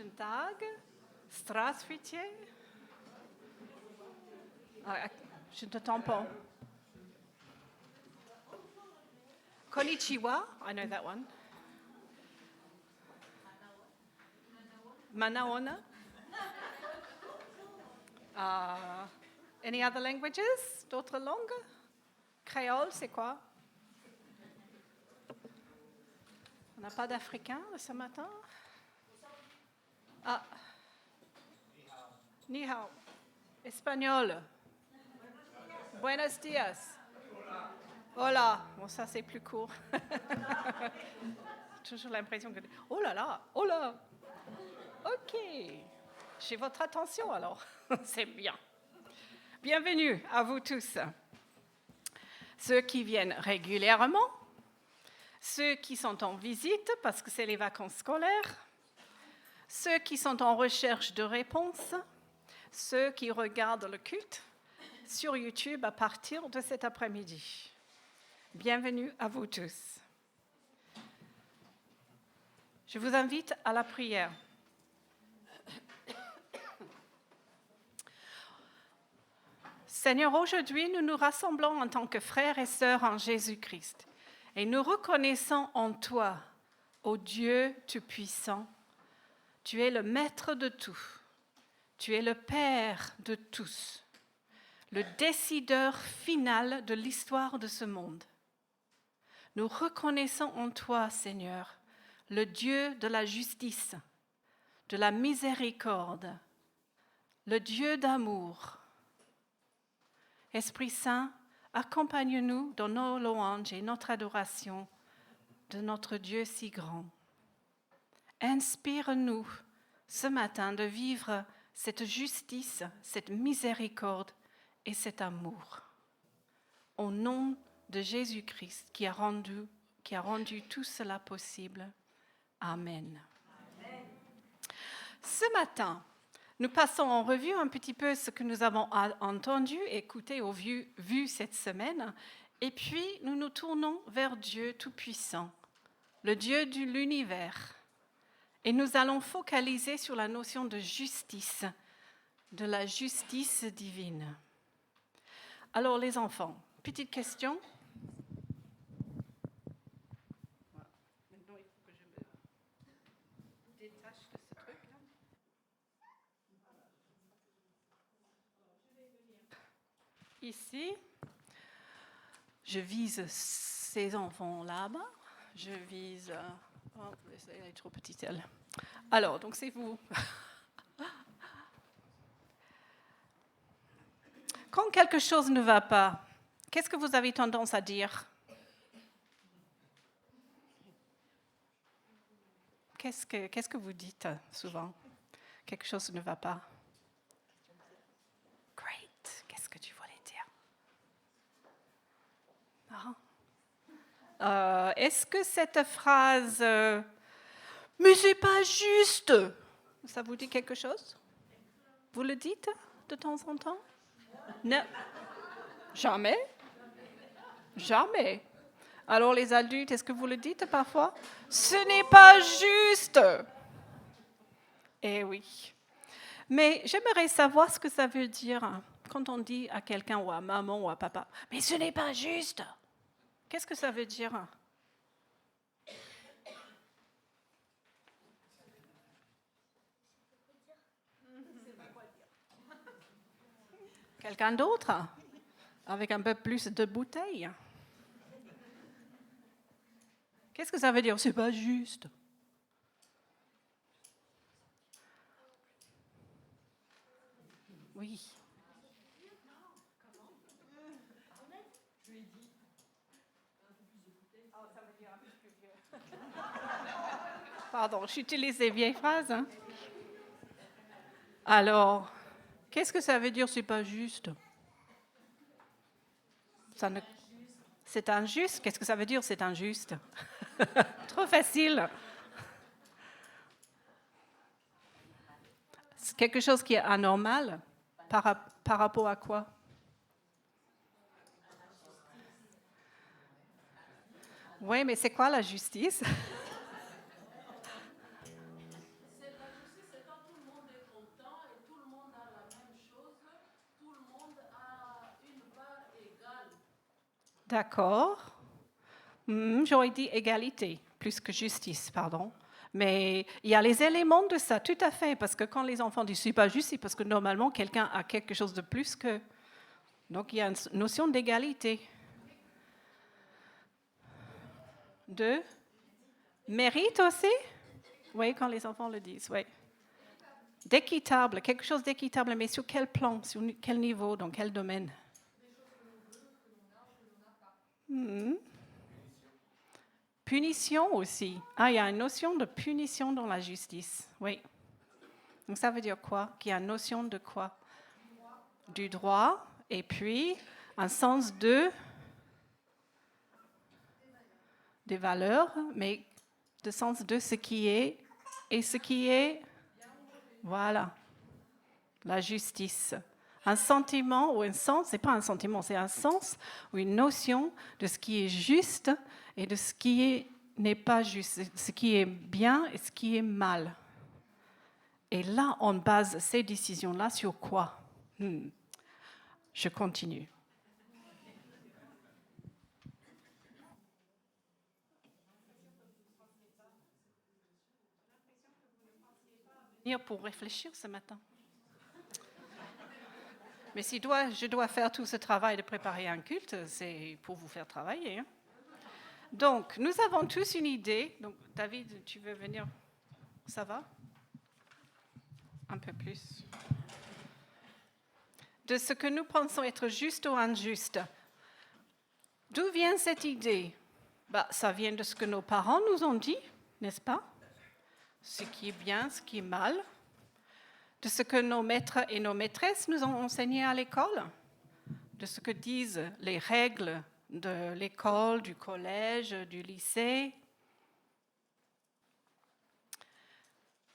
Guten Tag. Здравствуйте. Je ne t'entends pas. Konnichiwa. I know that one. Manaona. Any other languages? D'autres langues? Créole, c'est quoi? On n'a pas d'Africain ce matin? Ah. Ni hao. Espagnol. Buenos días. Hola. Bon, ça, c'est plus court. Toujours l'impression que... Oh là là, oh là. OK. J'ai votre attention alors. C'est bien. Bienvenue à vous tous. Ceux qui viennent régulièrement, ceux qui sont en visite parce que c'est les vacances scolaires, ceux qui sont en recherche de réponses, ceux qui regardent le culte sur YouTube à partir de cet après-midi. Bienvenue à vous tous. Je vous invite à la prière. Seigneur, aujourd'hui, nous nous rassemblons en tant que frères et sœurs en Jésus-Christ et nous reconnaissons en toi, ô Dieu Tout-Puissant, tu es le Maître de tout, tu es le Père de tous, le décideur final de l'histoire de ce monde. Nous reconnaissons en toi, Seigneur, le Dieu de la justice, de la miséricorde, le Dieu d'amour. Esprit Saint, accompagne-nous dans nos louanges et notre adoration de notre Dieu si grand. Inspire-nous ce matin de vivre cette justice, cette miséricorde et cet amour. Au nom de Jésus-Christ qui a rendu tout cela possible. Amen. Amen. Ce matin, nous passons en revue un petit peu ce que nous avons entendu, écouté ou vu cette semaine, et puis nous nous tournons vers Dieu Tout-Puissant, le Dieu de l'univers, et nous allons focaliser sur la notion de justice, de la justice divine. Alors les enfants, petite question. Maintenant, il faut que je me détache de ce truc-là. Ici, je vise ces enfants là-bas. Je vise... Oh, elle est trop petite, elle. Alors, donc c'est vous. Quand quelque chose ne va pas, qu'est-ce que vous avez tendance à dire? Qu'est-ce que vous dites souvent? Quelque chose ne va pas. Great. Qu'est-ce que tu voulais dire? Est-ce que cette phrase « mais c'est pas juste », ça vous dit quelque chose? Vous le dites de temps en temps? Non. Jamais? Jamais. Alors les adultes, est-ce que vous le dites parfois? Ce n'est pas juste. Eh oui. Mais j'aimerais savoir ce que ça veut dire quand on dit à quelqu'un ou à maman ou à papa, mais ce n'est pas juste. Qu'est-ce que ça veut dire? Quelqu'un d'autre? Avec un peu plus de bouteilles. Qu'est-ce que ça veut dire? C'est pas juste. Oui. Pardon, j'utilise des vieilles phrases. Hein? Alors, qu'est-ce que ça veut dire, c'est pas juste? C'est injuste. Qu'est-ce que ça veut dire, c'est injuste? Trop facile. C'est quelque chose qui est anormal par rapport à quoi? Oui, mais c'est quoi la justice? D'accord. J'aurais dit égalité, plus que justice, pardon. Mais il y a les éléments de ça, tout à fait, parce que quand les enfants disent « c'est pas juste », c'est parce que normalement, quelqu'un a quelque chose de plus que... Donc, il y a une notion d'égalité. De mérite aussi? Oui, quand les enfants le disent, oui. D'équitable, quelque chose d'équitable, mais sur quel plan, sur quel niveau, dans quel domaine? Punition aussi. Ah, il y a une notion de punition dans la justice, oui. Donc ça veut dire quoi? Qu'il y a une notion de quoi? Du droit, et puis un sens des valeurs, mais de sens de ce qui est et ce qui est, voilà, la justice. Un sentiment ou un sens, c'est pas un sentiment, c'est un sens ou une notion de ce qui est juste et de ce qui n'est pas juste, ce qui est bien et ce qui est mal. Et là, on base ces décisions-là sur quoi? Je continue. Pour réfléchir ce matin. Mais si je dois faire tout ce travail de préparer un culte, c'est pour vous faire travailler. Hein? Donc, nous avons tous une idée. Donc, David, tu veux venir? Ça va? Un peu plus. De ce que nous pensons être juste ou injuste. D'où vient cette idée? Ça vient de ce que nos parents nous ont dit, n'est-ce pas? Ce qui est bien, ce qui est mal. De ce que nos maîtres et nos maîtresses nous ont enseigné à l'école, de ce que disent les règles de l'école, du collège, du lycée.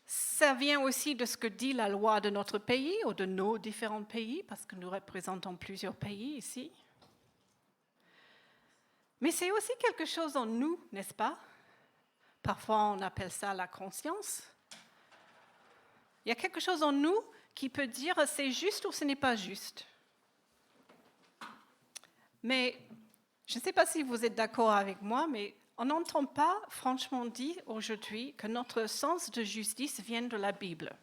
Ça vient aussi de ce que dit la loi de notre pays ou de nos différents pays, parce que nous représentons plusieurs pays ici. Mais c'est aussi quelque chose en nous, n'est-ce pas? Parfois, on appelle ça la conscience. Il y a quelque chose en nous qui peut dire c'est juste ou ce n'est pas juste. Mais je ne sais pas si vous êtes d'accord avec moi, mais on n'entend pas franchement dire aujourd'hui que notre sens de justice vient de la Bible.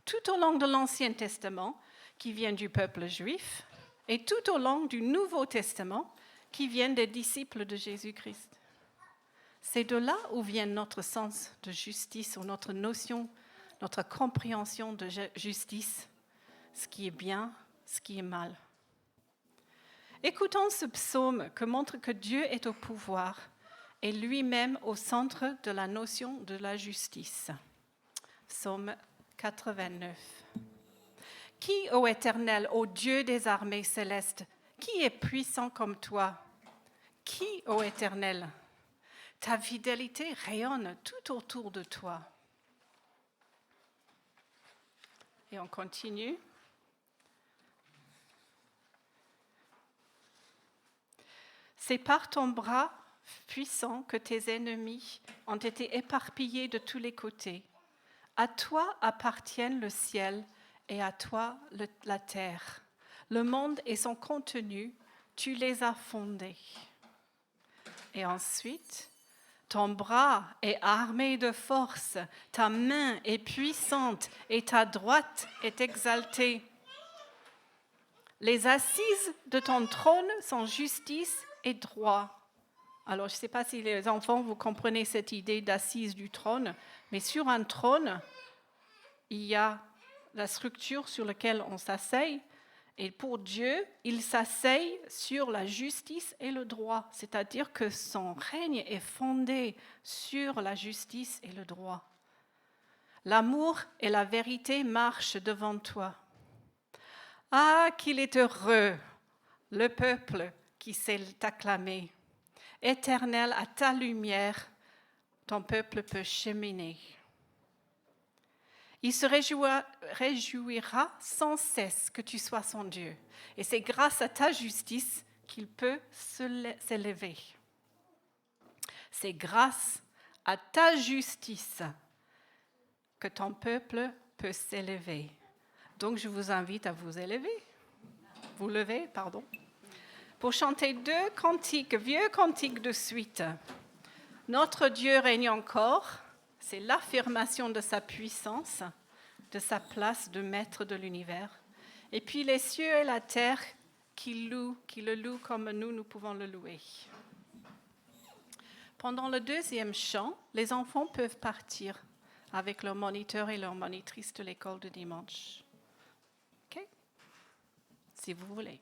Tout au long de l'Ancien Testament, qui vient du peuple juif, et tout au long du Nouveau Testament, qui vient des disciples de Jésus-Christ. C'est de là où vient notre sens de justice, ou notre notion, notre compréhension de justice, ce qui est bien, ce qui est mal. Écoutons ce psaume qui montre que Dieu est au pouvoir et lui-même au centre de la notion de la justice. Psaume 89. Qui, ô Éternel, ô Dieu des armées célestes, qui est puissant comme toi? Qui, ô Éternel? Ta fidélité rayonne tout autour de toi. Et on continue. C'est par ton bras puissant que tes ennemis ont été éparpillés de tous les côtés. À toi appartiennent le ciel et à toi la terre. Le monde et son contenu, tu les as fondés. Et ensuite, ton bras est armé de force, ta main est puissante et ta droite est exaltée. Les assises de ton trône sont justice et droit. Alors, je ne sais pas si les enfants, vous comprenez cette idée d'assise du trône, mais sur un trône, il y a la structure sur laquelle on s'asseye. Et pour Dieu, il s'asseye sur la justice et le droit, c'est-à-dire que son règne est fondé sur la justice et le droit. L'amour et la vérité marchent devant toi. Ah, qu'il est heureux, le peuple qui sait t'acclamer. Éternel, à ta lumière, ton peuple peut cheminer. Il se réjouira sans cesse que tu sois son Dieu. Et c'est grâce à ta justice qu'il peut s'élever. C'est grâce à ta justice que ton peuple peut s'élever. Donc je vous invite à vous élever. Vous lever, pardon. pour chanter 2 cantiques, vieux cantiques de suite. Notre Dieu règne encore, c'est l'affirmation de sa puissance, de sa place de maître de l'univers. Et puis les cieux et la terre qui le louent comme nous pouvons le louer. Pendant le 2e chant, les enfants peuvent partir avec leur moniteur et leur monitrice de l'école de dimanche. OK? Si vous voulez.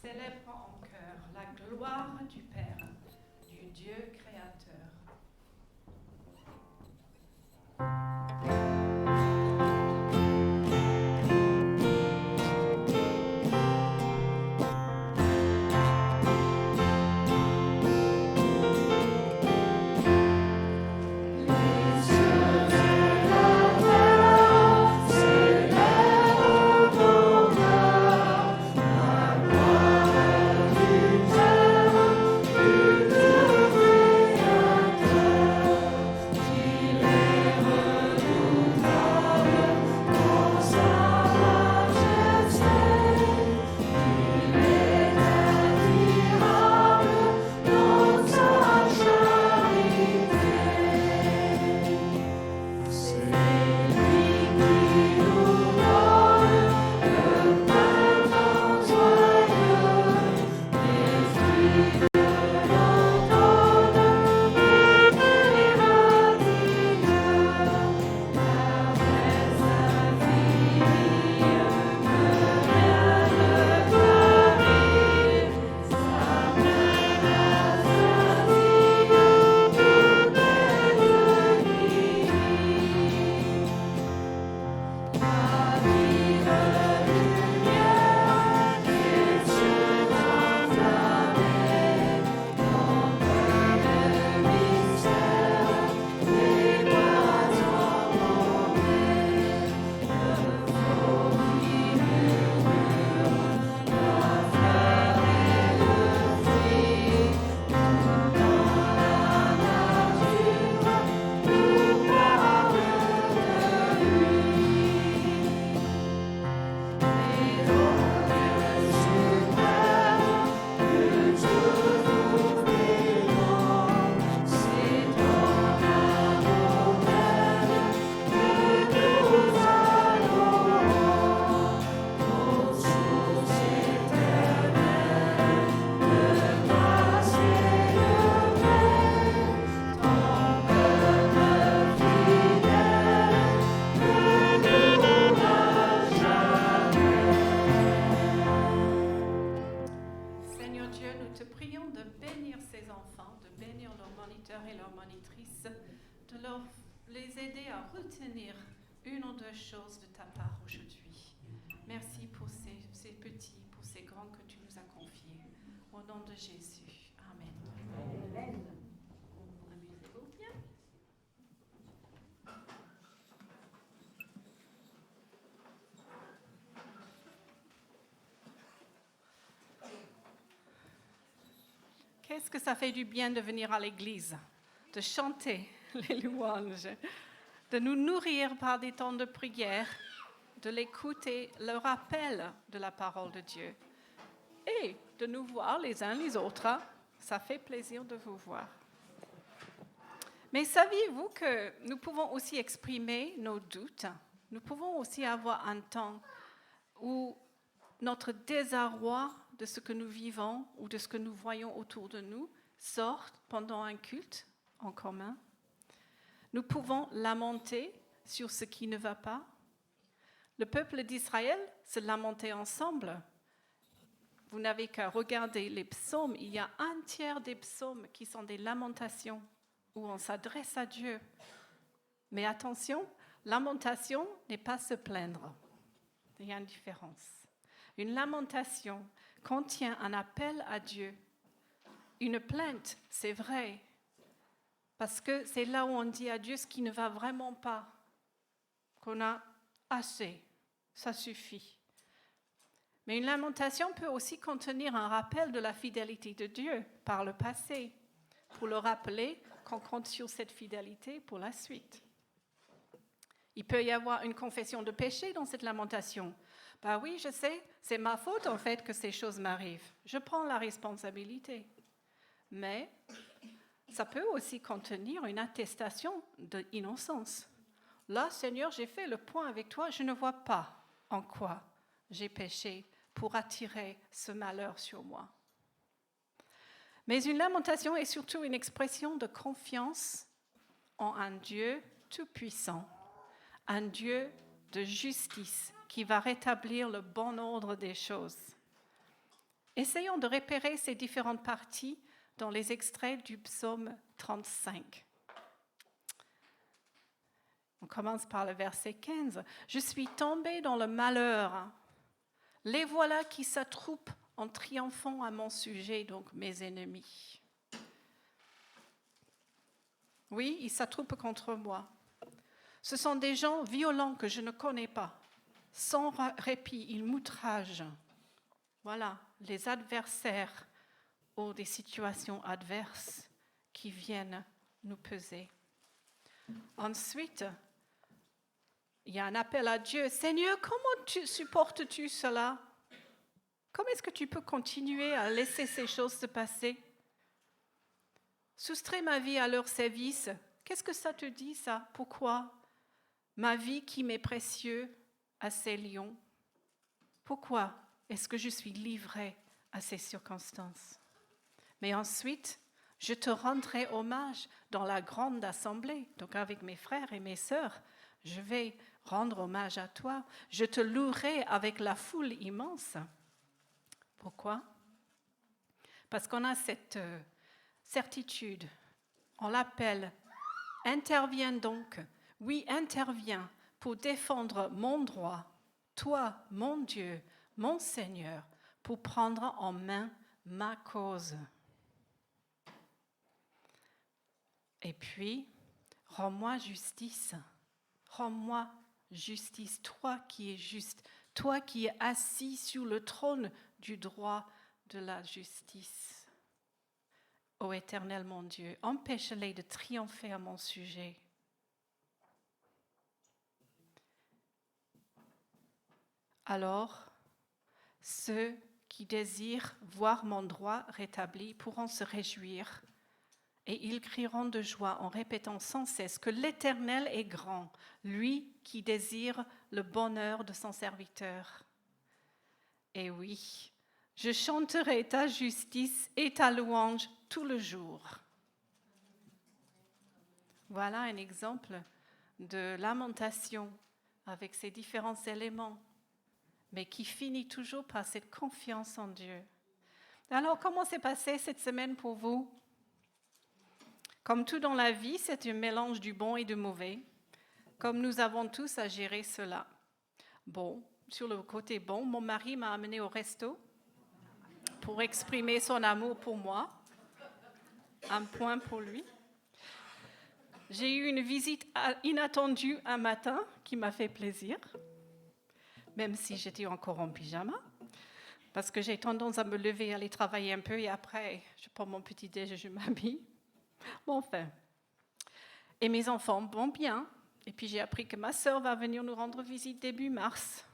Célébrons en chœur la gloire du Père, du Dieu créateur. et leurs monitrices, de les aider à retenir une ou deux choses de ta part aujourd'hui. Merci pour ces ces petits, pour ces grands que tu nous as confiés. Au nom de Jésus. Amen. Amen. Amusez-vous bien. Qu'est-ce que ça fait du bien de venir à l'église, de chanter les louanges, de nous nourrir par des temps de prière, de l'écouter, le rappel de la parole de Dieu et de nous voir les uns les autres. Ça fait plaisir de vous voir. Mais saviez-vous que nous pouvons aussi exprimer nos doutes? Nous pouvons aussi avoir un temps où notre désarroi de ce que nous vivons ou de ce que nous voyons autour de nous sort pendant un culte en commun. Nous pouvons lamenter sur ce qui ne va pas. Le peuple d'Israël se lamentait ensemble. Vous n'avez qu'à regarder les psaumes. Il y a un tiers des psaumes qui sont des lamentations où on s'adresse à Dieu. Mais attention, lamentation n'est pas se plaindre. Il y a une différence. Une lamentation contient un appel à Dieu. Une plainte, c'est vrai, parce que c'est là où on dit à Dieu ce qui ne va vraiment pas, qu'on a assez, ça suffit. Mais une lamentation peut aussi contenir un rappel de la fidélité de Dieu par le passé, pour le rappeler qu'on compte sur cette fidélité pour la suite. Il peut y avoir une confession de péché dans cette lamentation. Ben oui, je sais, c'est ma faute en fait que ces choses m'arrivent. Je prends la responsabilité. Mais ça peut aussi contenir une attestation d'innocence. Là, Seigneur, j'ai fait le point avec toi, je ne vois pas en quoi j'ai péché pour attirer ce malheur sur moi. Mais une lamentation est surtout une expression de confiance en un Dieu tout-puissant, un Dieu de justice qui va rétablir le bon ordre des choses. Essayons de repérer ces différentes parties dans les extraits du psaume 35. On commence par le verset 15. « Je suis tombé dans le malheur. Les voilà qui s'attroupent en triomphant à mon sujet, donc mes ennemis. » Oui, ils s'attroupent contre moi. Ce sont des gens violents que je ne connais pas. Sans répit, ils m'outragent. Voilà, les adversaires ou des situations adverses qui viennent nous peser. Ensuite, il y a un appel à Dieu. « Seigneur, comment supportes-tu cela? Comment est-ce que tu peux continuer à laisser ces choses se passer? Soustrais ma vie à leur service. Qu'est-ce que ça te dit, ça? Pourquoi? Ma vie qui m'est précieuse à ces lions. Pourquoi est-ce que je suis livrée à ces circonstances? Mais ensuite, je te rendrai hommage dans la grande assemblée. Donc avec mes frères et mes sœurs, je vais rendre hommage à toi. Je te louerai avec la foule immense. » Pourquoi? Parce qu'on a cette certitude. On l'appelle « Interviens donc ». Oui, interviens pour défendre mon droit, toi, mon Dieu, mon Seigneur, pour prendre en main ma cause. Et puis, rends-moi justice, toi qui es juste, toi qui es assis sur le trône du droit de la justice. Ô Éternel mon Dieu, empêche-les de triompher à mon sujet. Alors, ceux qui désirent voir mon droit rétabli pourront se réjouir et ils crieront de joie en répétant sans cesse que l'Éternel est grand, lui qui désire le bonheur de son serviteur. Et oui, je chanterai ta justice et ta louange tout le jour. Voilà un exemple de lamentation avec ses différents éléments, mais qui finit toujours par cette confiance en Dieu. Alors, comment s'est passée cette semaine pour vous? Comme tout dans la vie, c'est un mélange du bon et du mauvais, comme nous avons tous à gérer cela. Bon, sur le côté bon, mon mari m'a amenée au resto pour exprimer son amour pour moi. Un point pour lui. J'ai eu une visite inattendue un matin qui m'a fait plaisir, même si j'étais encore en pyjama, parce que j'ai tendance à me lever, aller travailler un peu et après, je prends mon petit déj et je m'habille. Bon, enfin. Et mes enfants vont bien. Et puis j'ai appris que ma sœur va venir nous rendre visite début mars.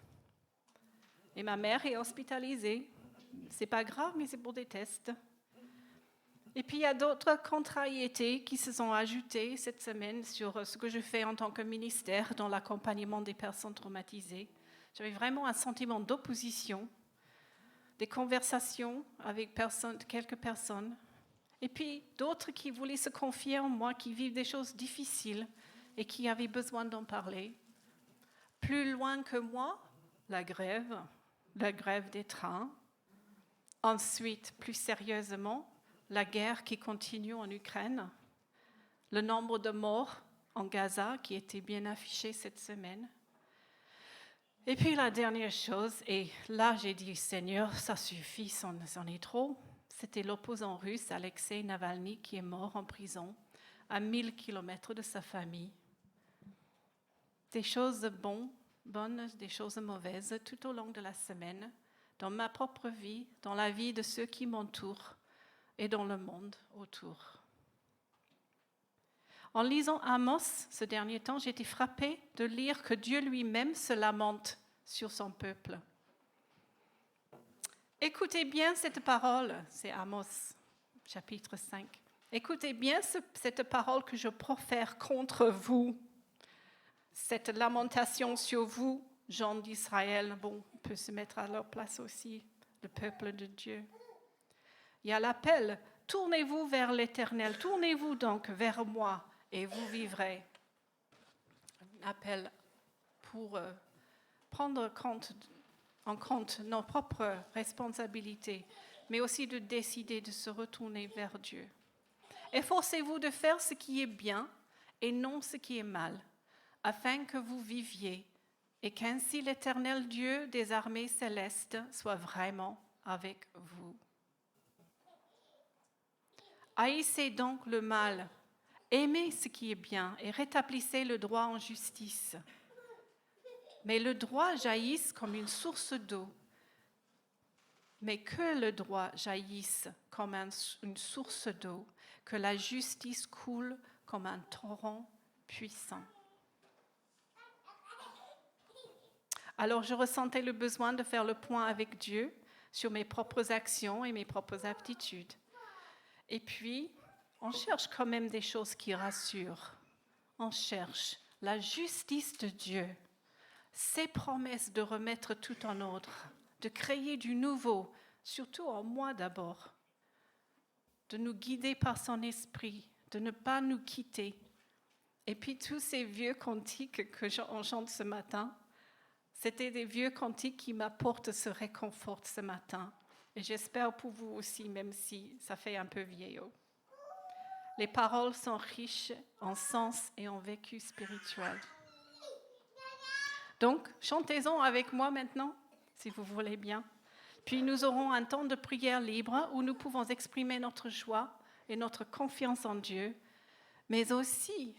Et ma mère est hospitalisée. C'est pas grave, mais c'est pour des tests. Et puis il y a d'autres contrariétés qui se sont ajoutées cette semaine sur ce que je fais en tant que ministère dans l'accompagnement des personnes traumatisées. J'avais vraiment un sentiment d'opposition, des conversations avec quelques personnes, et puis d'autres qui voulaient se confier en moi, qui vivent des choses difficiles et qui avaient besoin d'en parler. Plus loin que moi, la grève des trains. Ensuite, plus sérieusement, la guerre qui continue en Ukraine, le nombre de morts en Gaza qui était bien affiché cette semaine. Et puis la dernière chose, et là j'ai dit, Seigneur, ça suffit, c'en est trop, c'était l'opposant russe Alexei Navalny qui est mort en prison à 1000 kilomètres de sa famille. Des choses bonnes, des choses mauvaises tout au long de la semaine, dans ma propre vie, dans la vie de ceux qui m'entourent et dans le monde autour. En lisant Amos ce dernier temps, j'ai été frappée de lire que Dieu lui-même se lamente sur son peuple. Écoutez bien cette parole, c'est Amos, chapitre 5. Écoutez bien cette parole que je profère contre vous, cette lamentation sur vous, gens d'Israël. Bon, on peut se mettre à leur place aussi, le peuple de Dieu. Il y a l'appel, tournez-vous vers l'Éternel, tournez-vous donc vers moi et vous vivrez. Un appel pour prendre en compte nos propres responsabilités, mais aussi de décider de se retourner vers Dieu. Efforcez-vous de faire ce qui est bien et non ce qui est mal, afin que vous viviez et qu'ainsi l'Éternel Dieu des armées célestes soit vraiment avec vous. Haïssez donc le mal, aimez ce qui est bien et rétablissez le droit en justice. Mais le droit jaillisse comme une source d'eau, mais que le droit jaillisse comme une source d'eau, que la justice coule comme un torrent puissant. Alors je ressentais le besoin de faire le point avec Dieu sur mes propres actions et mes propres aptitudes. Et puis, on cherche quand même des choses qui rassurent. On cherche la justice de Dieu, ses promesses de remettre tout en ordre, de créer du nouveau, surtout en moi d'abord, de nous guider par son esprit, de ne pas nous quitter. Et puis tous ces vieux cantiques que on chante ce matin, c'était des vieux cantiques qui m'apportent ce réconfort ce matin. Et j'espère pour vous aussi, même si ça fait un peu vieillot. Les paroles sont riches en sens et en vécu spirituel. Donc, chantez-en avec moi maintenant, si vous voulez bien. Puis nous aurons un temps de prière libre où nous pouvons exprimer notre joie et notre confiance en Dieu. Mais aussi,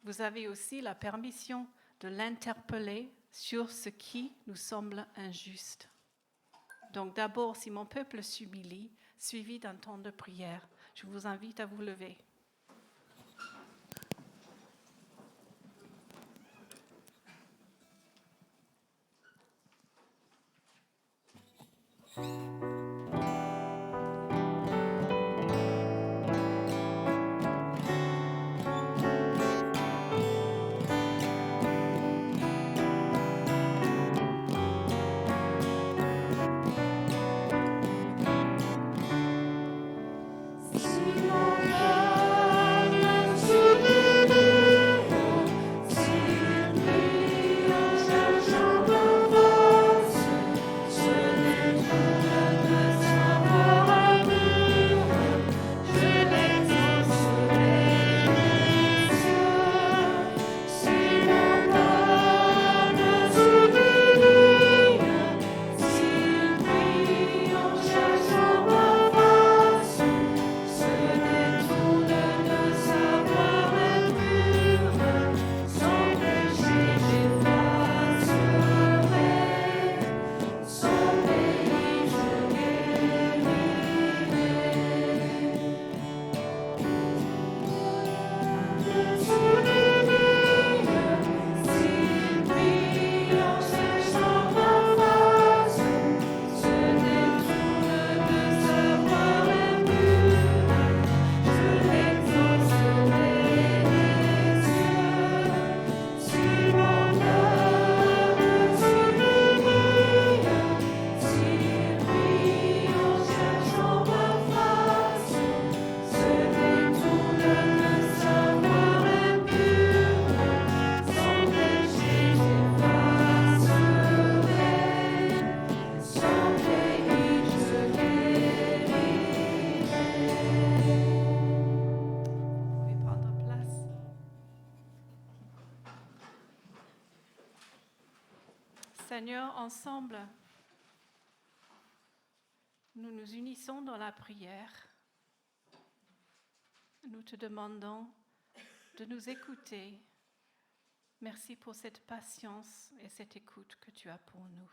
vous avez aussi la permission de l'interpeller sur ce qui nous semble injuste. Donc d'abord, si mon peuple s'humilie, suivi d'un temps de prière, je vous invite à vous lever. Thank you. Seigneur, ensemble, nous nous unissons dans la prière. Nous te demandons de nous écouter. Merci pour cette patience et cette écoute que tu as pour nous.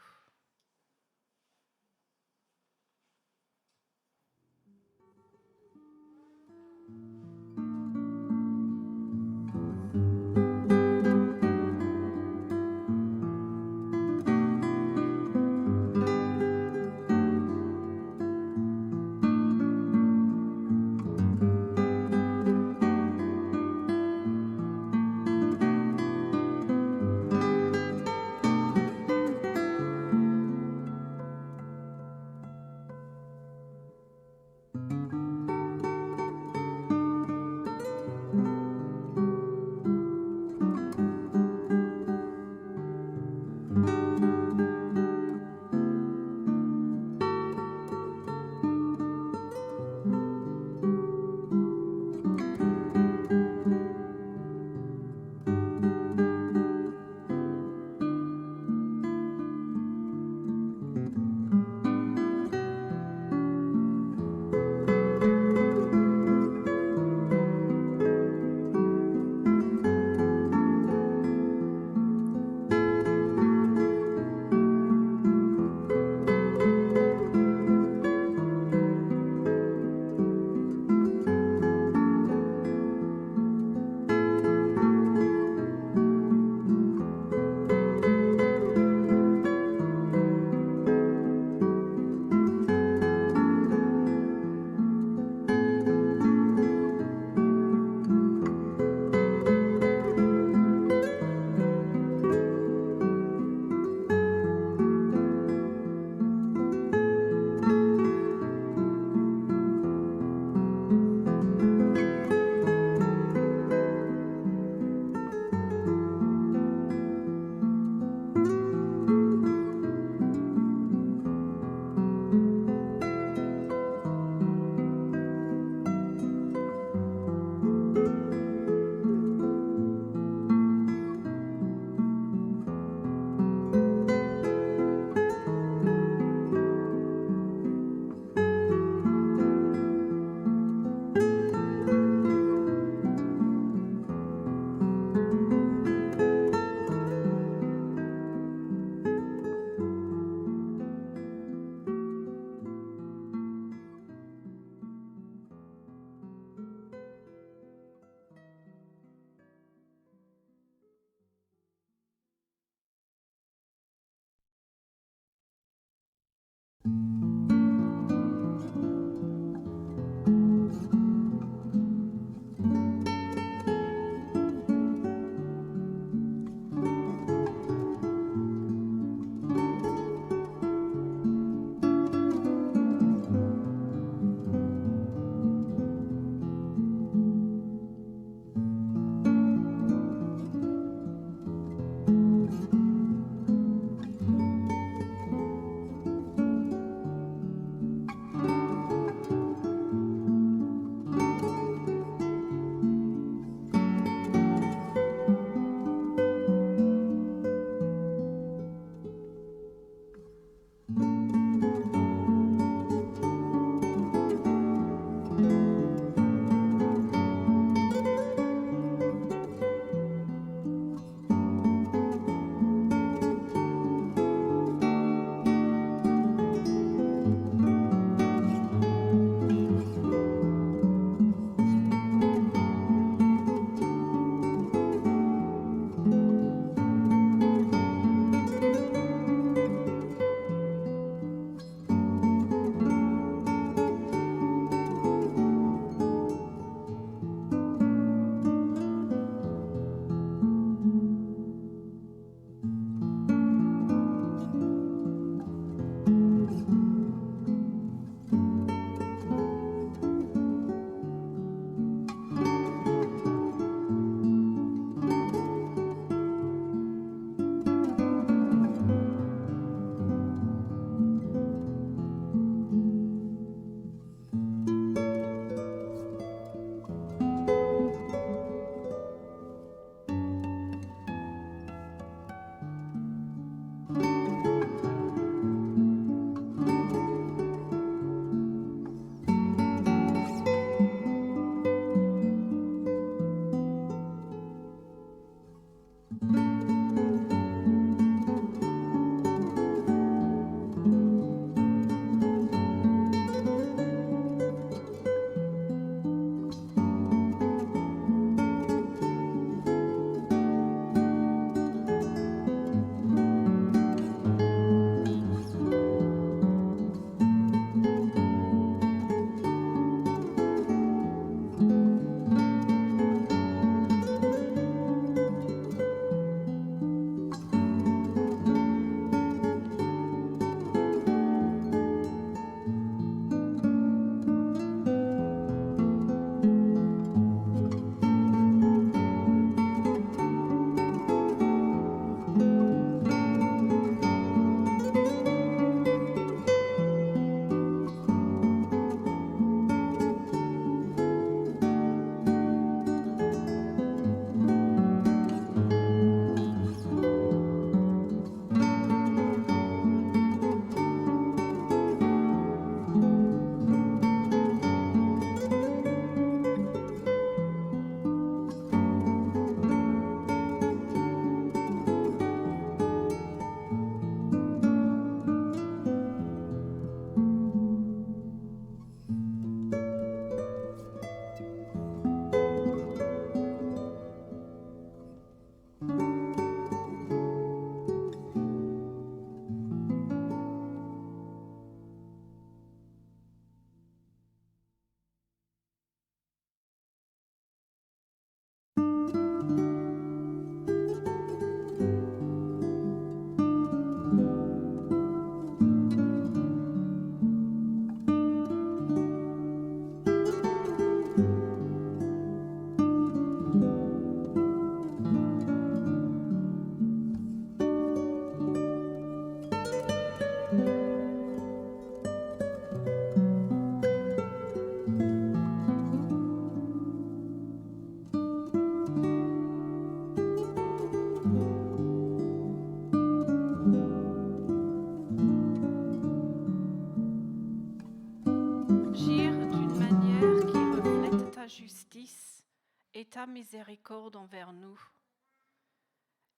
et ta miséricorde envers nous,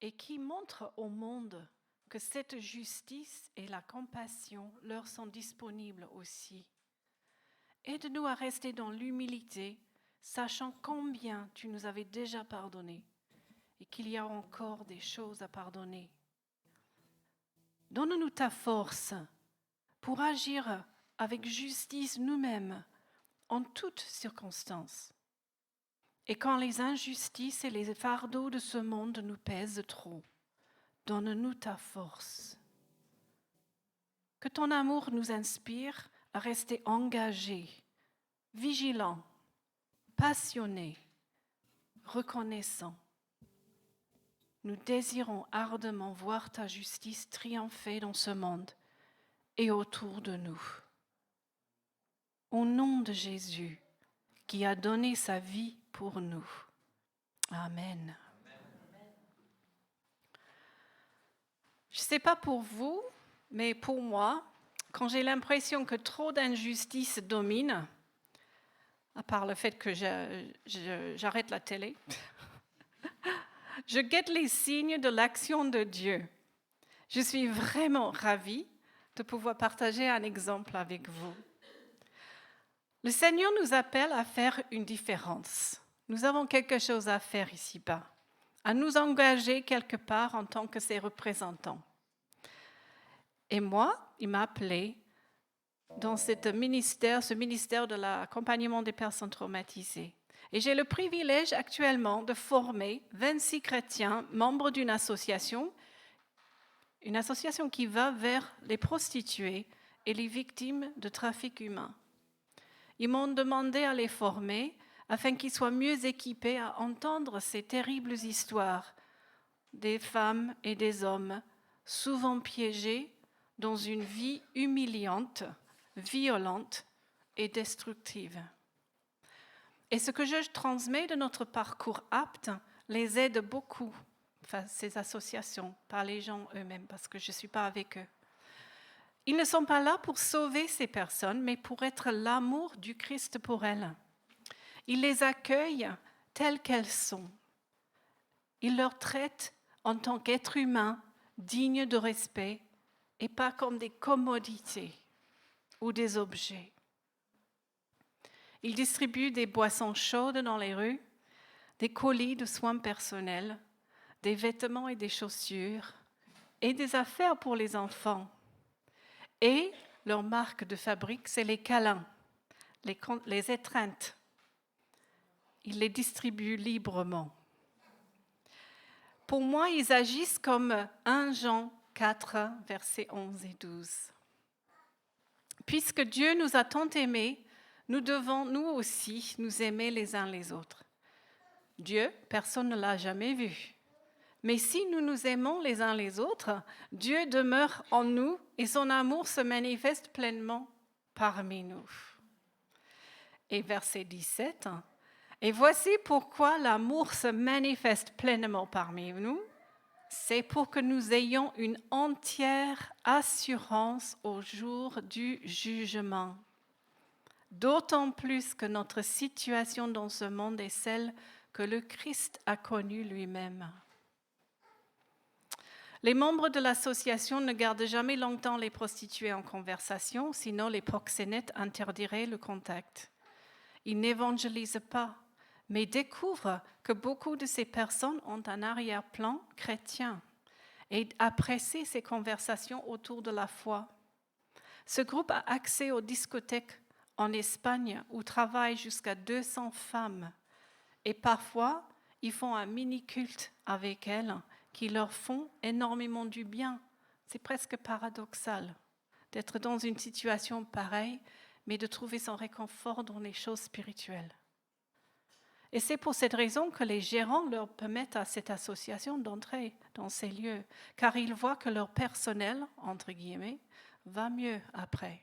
et qui montre au monde que cette justice et la compassion leur sont disponibles aussi. Aide-nous à rester dans l'humilité, sachant combien tu nous avais déjà pardonné et qu'il y a encore des choses à pardonner. Donne-nous ta force pour agir avec justice nous-mêmes en toutes circonstances. Et quand les injustices et les fardeaux de ce monde nous pèsent trop, donne-nous ta force. Que ton amour nous inspire à rester engagés, vigilants, passionnés, reconnaissants. Nous désirons ardemment voir ta justice triompher dans ce monde et autour de nous. Au nom de Jésus, qui a donné sa vie pour nous. Amen. Je ne sais pas pour vous, mais pour moi, quand j'ai l'impression que trop d'injustice domine, à part le fait que j'arrête la télé, je guette les signes de l'action de Dieu. Je suis vraiment ravie de pouvoir partager un exemple avec vous. Le Seigneur nous appelle à faire une différence. Nous avons quelque chose à faire ici-bas, à nous engager quelque part en tant que ses représentants. Et moi, il m'a appelé dans ce ministère de l'accompagnement des personnes traumatisées. Et j'ai le privilège actuellement de former 26 chrétiens, membres d'une association qui va vers les prostituées et les victimes de trafic humain. Ils m'ont demandé à les former afin qu'ils soient mieux équipés à entendre ces terribles histoires des femmes et des hommes souvent piégés dans une vie humiliante, violente et destructive. Et ce que je transmets de notre parcours APT les aide beaucoup, ces associations, pas les gens eux-mêmes, parce que je ne suis pas avec eux. Ils ne sont pas là pour sauver ces personnes, mais pour être l'amour du Christ pour elles. Ils les accueillent telles qu'elles sont. Ils leur traitent en tant qu'êtres humains, dignes de respect, et pas comme des commodités ou des objets. Ils distribuent des boissons chaudes dans les rues, des colis de soins personnels, des vêtements et des chaussures, et des affaires pour les enfants. Et leur marque de fabrique, c'est les câlins, les étreintes. Ils les distribuent librement. Pour moi, ils agissent comme 1 Jean 4, versets 11 et 12. Puisque Dieu nous a tant aimés, nous devons nous aussi nous aimer les uns les autres. Dieu, personne ne l'a jamais vu. Mais si nous nous aimons les uns les autres, Dieu demeure en nous et son amour se manifeste pleinement parmi nous. Et verset 17, et voici pourquoi l'amour se manifeste pleinement parmi nous, c'est pour que nous ayons une entière assurance au jour du jugement. D'autant plus que notre situation dans ce monde est celle que le Christ a connue lui-même. Les membres de l'association ne gardent jamais longtemps les prostituées en conversation, sinon les proxénètes interdiraient le contact. Ils n'évangélisent pas, mais découvrent que beaucoup de ces personnes ont un arrière-plan chrétien et apprécient ces conversations autour de la foi. Ce groupe a accès aux discothèques en Espagne où travaillent jusqu'à 200 femmes et parfois ils font un mini-culte avec elles qui leur font énormément du bien. C'est presque paradoxal d'être dans une situation pareille, mais de trouver son réconfort dans les choses spirituelles. Et c'est pour cette raison que les gérants leur permettent à cette association d'entrer dans ces lieux, car ils voient que leur personnel, entre guillemets, va mieux après.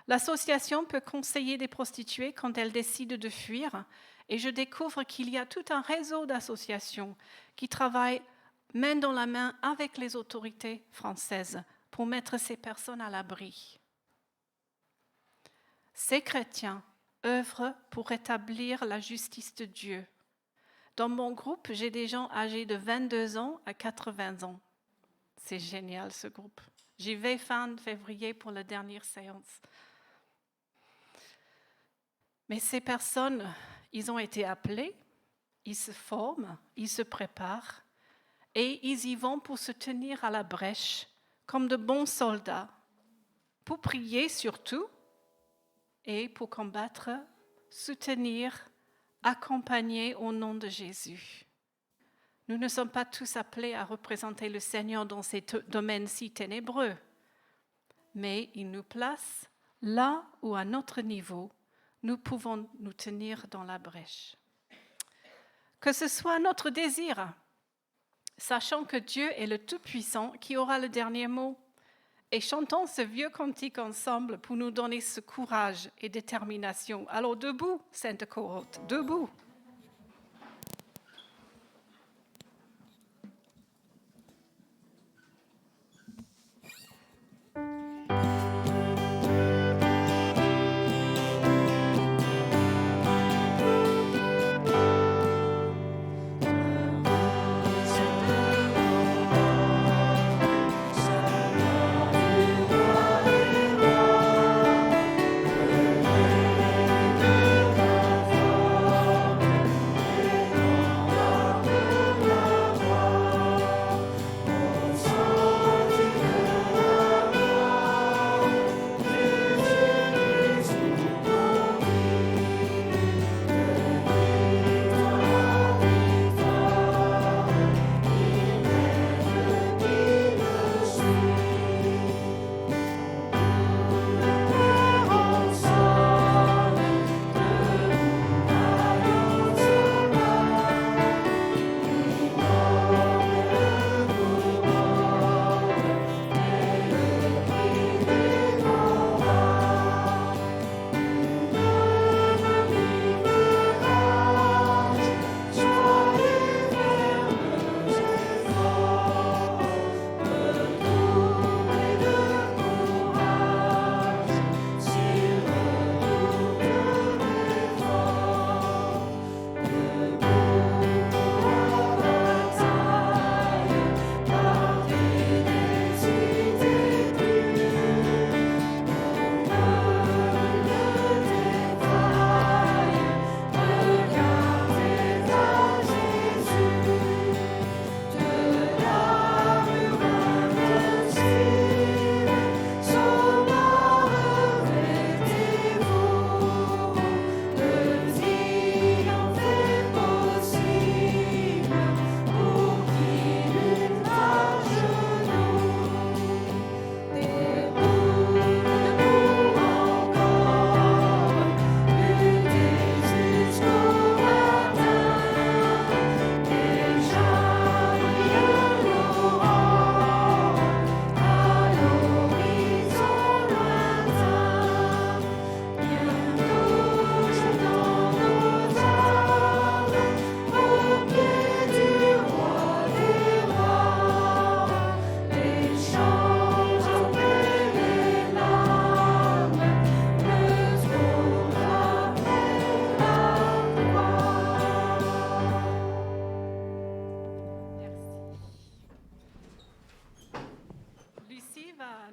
L'association peut conseiller des prostituées quand elles décident de fuir, et je découvre qu'il y a tout un réseau d'associations qui travaillent main dans la main avec les autorités françaises pour mettre ces personnes à l'abri. Ces chrétiens œuvrent pour établir la justice de Dieu. Dans mon groupe, j'ai des gens âgés de 22 ans à 80 ans. C'est génial ce groupe. J'y vais fin février pour la dernière séance. Mais ces personnes, ils ont été appelés, ils se forment, ils se préparent et ils y vont pour se tenir à la brèche comme de bons soldats, pour prier surtout et pour combattre, soutenir, accompagner au nom de Jésus. Nous ne sommes pas tous appelés à représenter le Seigneur dans ces domaines si ténébreux, mais il nous place là où, à notre niveau, nous pouvons nous tenir dans la brèche. Que ce soit notre désir, sachant que Dieu est le Tout-Puissant qui aura le dernier mot, et chantons ce vieux cantique ensemble pour nous donner ce courage et détermination. Alors debout, Sainte Cohorte, debout.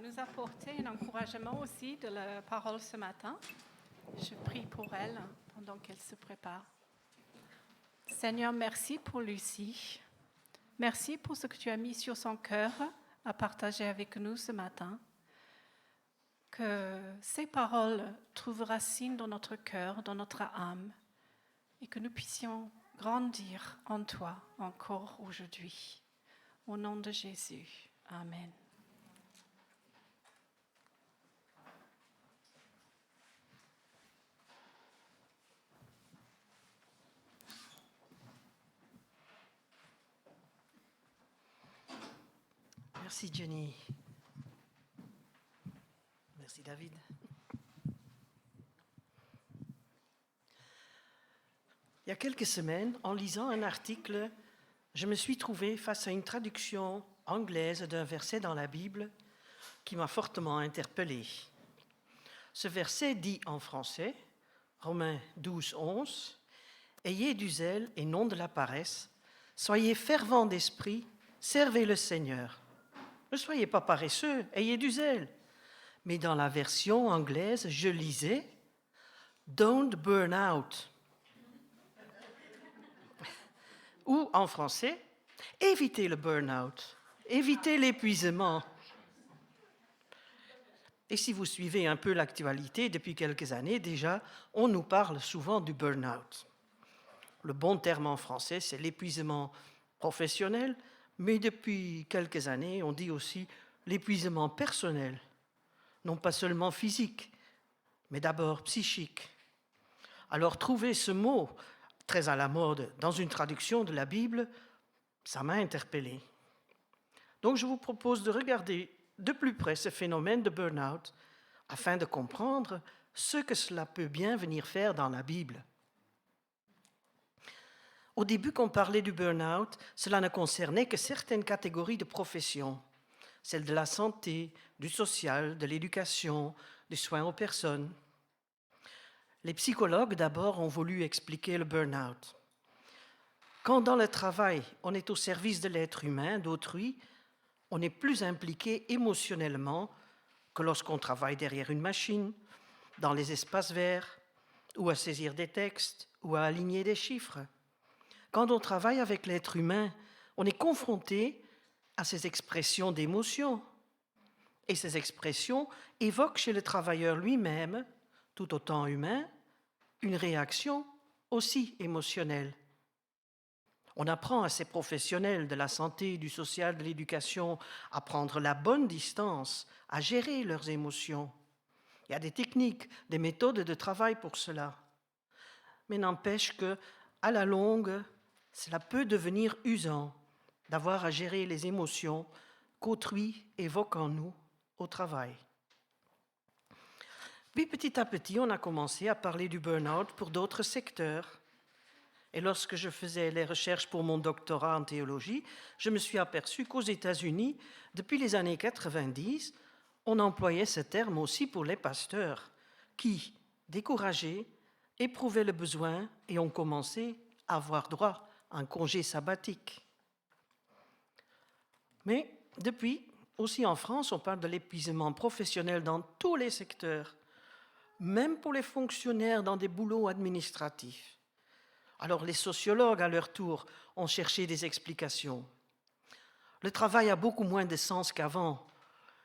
Nous apporter un encouragement aussi de la parole ce matin. Je prie pour elle pendant qu'elle se prépare. Seigneur, merci pour Lucie. Merci pour ce que tu as mis sur son cœur à partager avec nous ce matin. Que ces paroles trouvent racine dans notre cœur, dans notre âme, et que nous puissions grandir en toi encore aujourd'hui. Au nom de Jésus. Amen. Merci Jenny. Merci David. Il y a quelques semaines, en lisant un article, je me suis trouvée face à une traduction anglaise d'un verset dans la Bible qui m'a fortement interpellée. Ce verset dit en français Romains 12, 11. Ayez du zèle et non de la paresse. Soyez fervents d'esprit, servez le Seigneur. Ne soyez pas paresseux, ayez du zèle. Mais dans la version anglaise, je lisais Don't burn out. Ou en français, évitez le burn-out, évitez l'épuisement. Et si vous suivez un peu l'actualité depuis quelques années déjà, on nous parle souvent du burn-out. Le bon terme en français, c'est l'épuisement professionnel, mais depuis quelques années, on dit aussi l'épuisement personnel, non pas seulement physique, mais d'abord psychique. Alors trouver ce mot très à la mode dans une traduction de la Bible, ça m'a interpellé. Donc je vous propose de regarder de plus près ce phénomène de burn-out afin de comprendre ce que cela peut bien venir faire dans la Bible. Au début, quand on parlait du burn-out, cela ne concernait que certaines catégories de professions, celles de la santé, du social, de l'éducation, des soins aux personnes. Les psychologues, d'abord, ont voulu expliquer le burn-out. Quand dans le travail, on est au service de l'être humain, d'autrui, on est plus impliqué émotionnellement que lorsqu'on travaille derrière une machine, dans les espaces verts, ou à saisir des textes, ou à aligner des chiffres. Quand on travaille avec l'être humain, on est confronté à ces expressions d'émotion. Et ces expressions évoquent chez le travailleur lui-même, tout autant humain, une réaction aussi émotionnelle. On apprend à ces professionnels de la santé, du social, de l'éducation à prendre la bonne distance, à gérer leurs émotions. Il y a des techniques, des méthodes de travail pour cela. Mais n'empêche que, à la longue, cela peut devenir usant d'avoir à gérer les émotions qu'autrui évoque en nous au travail. Puis petit à petit, on a commencé à parler du burn-out pour d'autres secteurs. Et lorsque je faisais les recherches pour mon doctorat en théologie, je me suis aperçu qu'aux États-Unis, depuis les années 90, on employait ce terme aussi pour les pasteurs qui, découragés, éprouvaient le besoin et ont commencé à avoir droit à un congé sabbatique. Mais depuis, aussi en France, on parle de l'épuisement professionnel dans tous les secteurs, même pour les fonctionnaires dans des boulots administratifs. Alors les sociologues, à leur tour, ont cherché des explications. Le travail a beaucoup moins de sens qu'avant.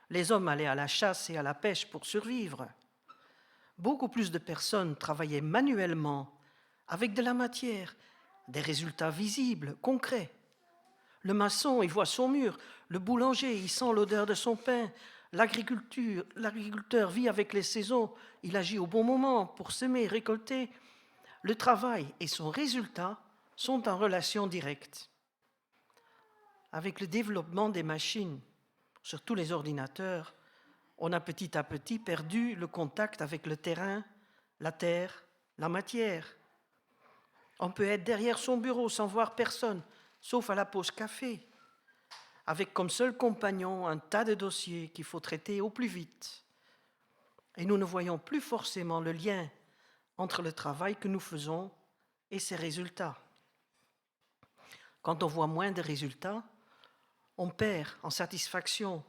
Les hommes allaient à la chasse et à la pêche pour survivre. Beaucoup plus de personnes travaillaient manuellement, avec de la matière, des résultats visibles, concrets. Le maçon y voit son mur, le boulanger y sent l'odeur de son pain, l'agriculteur vit avec les saisons, il agit au bon moment pour semer, récolter. Le travail et son résultat sont en relation directe. Avec le développement des machines, surtout les ordinateurs, on a petit à petit perdu le contact avec le terrain, la terre, la matière. On peut être derrière son bureau sans voir personne, sauf à la pause café, avec comme seul compagnon un tas de dossiers qu'il faut traiter au plus vite. Et nous ne voyons plus forcément le lien entre le travail que nous faisons et ses résultats. Quand on voit moins de résultats, on perd en satisfaction,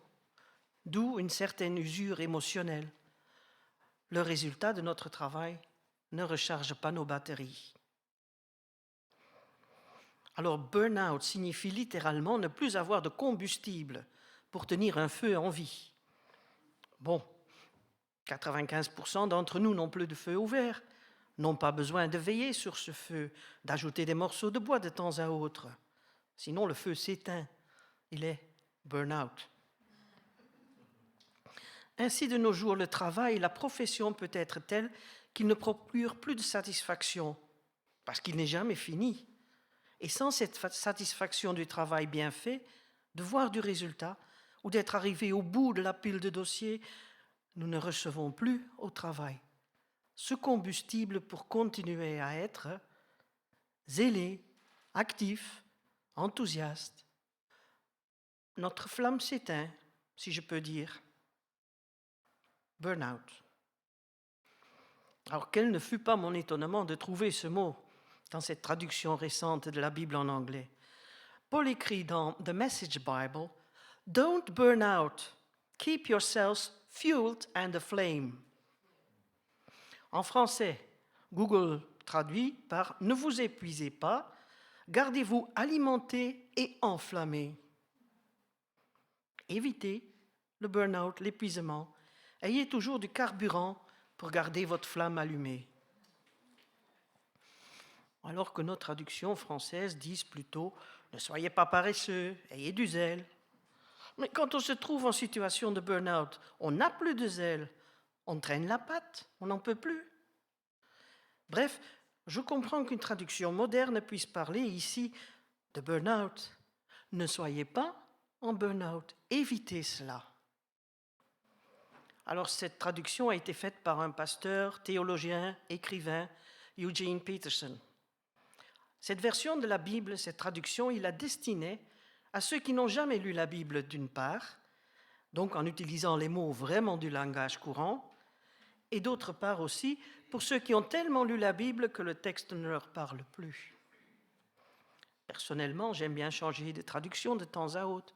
d'où une certaine usure émotionnelle. Le résultat de notre travail ne recharge pas nos batteries. Alors, burn-out signifie littéralement ne plus avoir de combustible pour tenir un feu en vie. Bon, 95% d'entre nous n'ont plus de feu ouvert, n'ont pas besoin de veiller sur ce feu, d'ajouter des morceaux de bois de temps à autre. Sinon, le feu s'éteint. Il est burn-out. Ainsi, de nos jours, le travail, la profession peut être telle qu'il ne procure plus de satisfaction, parce qu'il n'est jamais fini. Et sans cette satisfaction du travail bien fait, de voir du résultat, ou d'être arrivé au bout de la pile de dossiers, nous ne recevons plus au travail ce combustible pour continuer à être zélé, actif, enthousiaste. Notre flamme s'éteint, si je peux dire. Burn-out. Alors, quel ne fut pas mon étonnement de trouver ce mot dans cette traduction récente de la Bible en anglais. Paul écrit dans The Message Bible, « Don't burn out. Keep yourselves fueled and aflame. » En français, Google traduit par « Ne vous épuisez pas, gardez-vous alimentés et enflammés. » Évitez le burn-out, l'épuisement. Ayez toujours du carburant pour garder votre flamme allumée. Alors que nos traductions françaises disent plutôt « Ne soyez pas paresseux, ayez du zèle ». Mais quand on se trouve en situation de burn-out, on n'a plus de zèle, on traîne la patte, on n'en peut plus. Bref, je comprends qu'une traduction moderne puisse parler ici de burn-out. Ne soyez pas en burn-out, évitez cela. Alors cette traduction a été faite par un pasteur, théologien, écrivain, Eugene Peterson. Cette version de la Bible, cette traduction, il la destinée à ceux qui n'ont jamais lu la Bible d'une part, donc en utilisant les mots vraiment du langage courant, et d'autre part aussi pour ceux qui ont tellement lu la Bible que le texte ne leur parle plus. Personnellement, j'aime bien changer de traduction de temps à autre.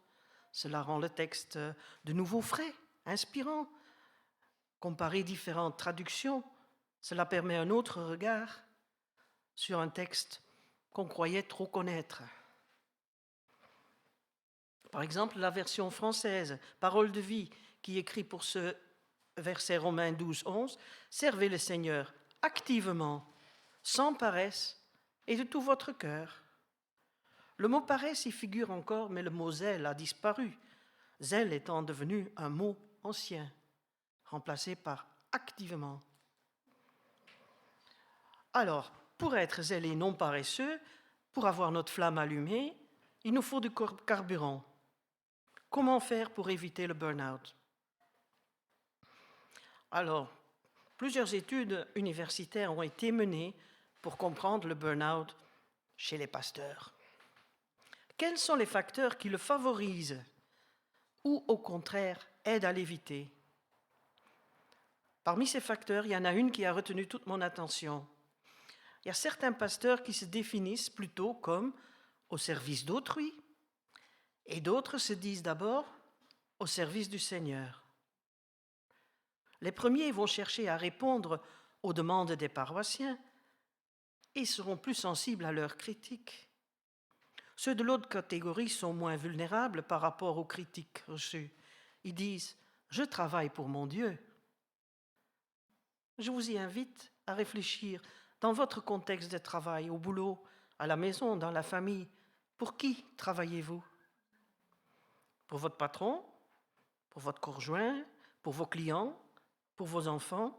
Cela rend le texte de nouveau frais, inspirant. Comparer différentes traductions, cela permet un autre regard sur un texte qu'on croyait trop connaître. Par exemple, la version française, Parole de vie, qui écrit pour ce verset Romains 12, 11, « Servez le Seigneur activement, sans paresse et de tout votre cœur. » Le mot paresse y figure encore, mais le mot zèle a disparu, zèle étant devenu un mot ancien, remplacé par activement. Alors, pour être zélé non paresseux, pour avoir notre flamme allumée, il nous faut du carburant. Comment faire pour éviter le burn-out? Alors, plusieurs études universitaires ont été menées pour comprendre le burn-out chez les pasteurs. Quels sont les facteurs qui le favorisent ou, au contraire, aident à l'éviter? Parmi ces facteurs, il y en a une qui a retenu toute mon attention. Il y a certains pasteurs qui se définissent plutôt comme au service d'autrui, et d'autres se disent d'abord au service du Seigneur. Les premiers vont chercher à répondre aux demandes des paroissiens et seront plus sensibles à leurs critiques. Ceux de l'autre catégorie sont moins vulnérables par rapport aux critiques reçues. Ils disent « Je travaille pour mon Dieu ». Je vous y invite à réfléchir dans votre contexte de travail, au boulot, à la maison, dans la famille. Pour qui travaillez-vous? Pour votre patron? Pour votre conjoint? Pour vos clients? Pour vos enfants?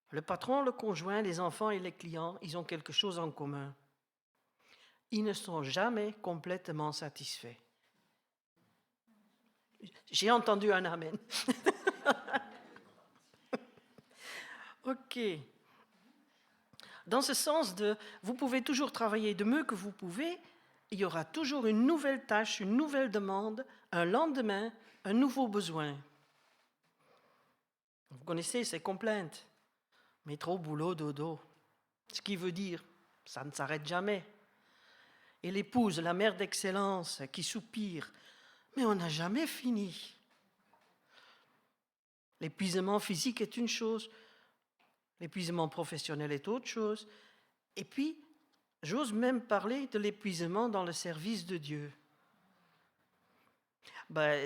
Le patron, le conjoint, les enfants et les clients, ils ont quelque chose en commun. Ils ne sont jamais complètement satisfaits. J'ai entendu un amen. Ok. Dans ce sens de vous pouvez toujours travailler de mieux que vous pouvez, il y aura toujours une nouvelle tâche, une nouvelle demande, un lendemain, un nouveau besoin. Vous connaissez ces complaintes. Métro, boulot, dodo. Ce qui veut dire, ça ne s'arrête jamais. Et l'épouse, la mère d'excellence, qui soupire, mais on n'a jamais fini. L'épuisement physique est une chose, l'épuisement professionnel est autre chose. Et puis, j'ose même parler de l'épuisement dans le service de Dieu.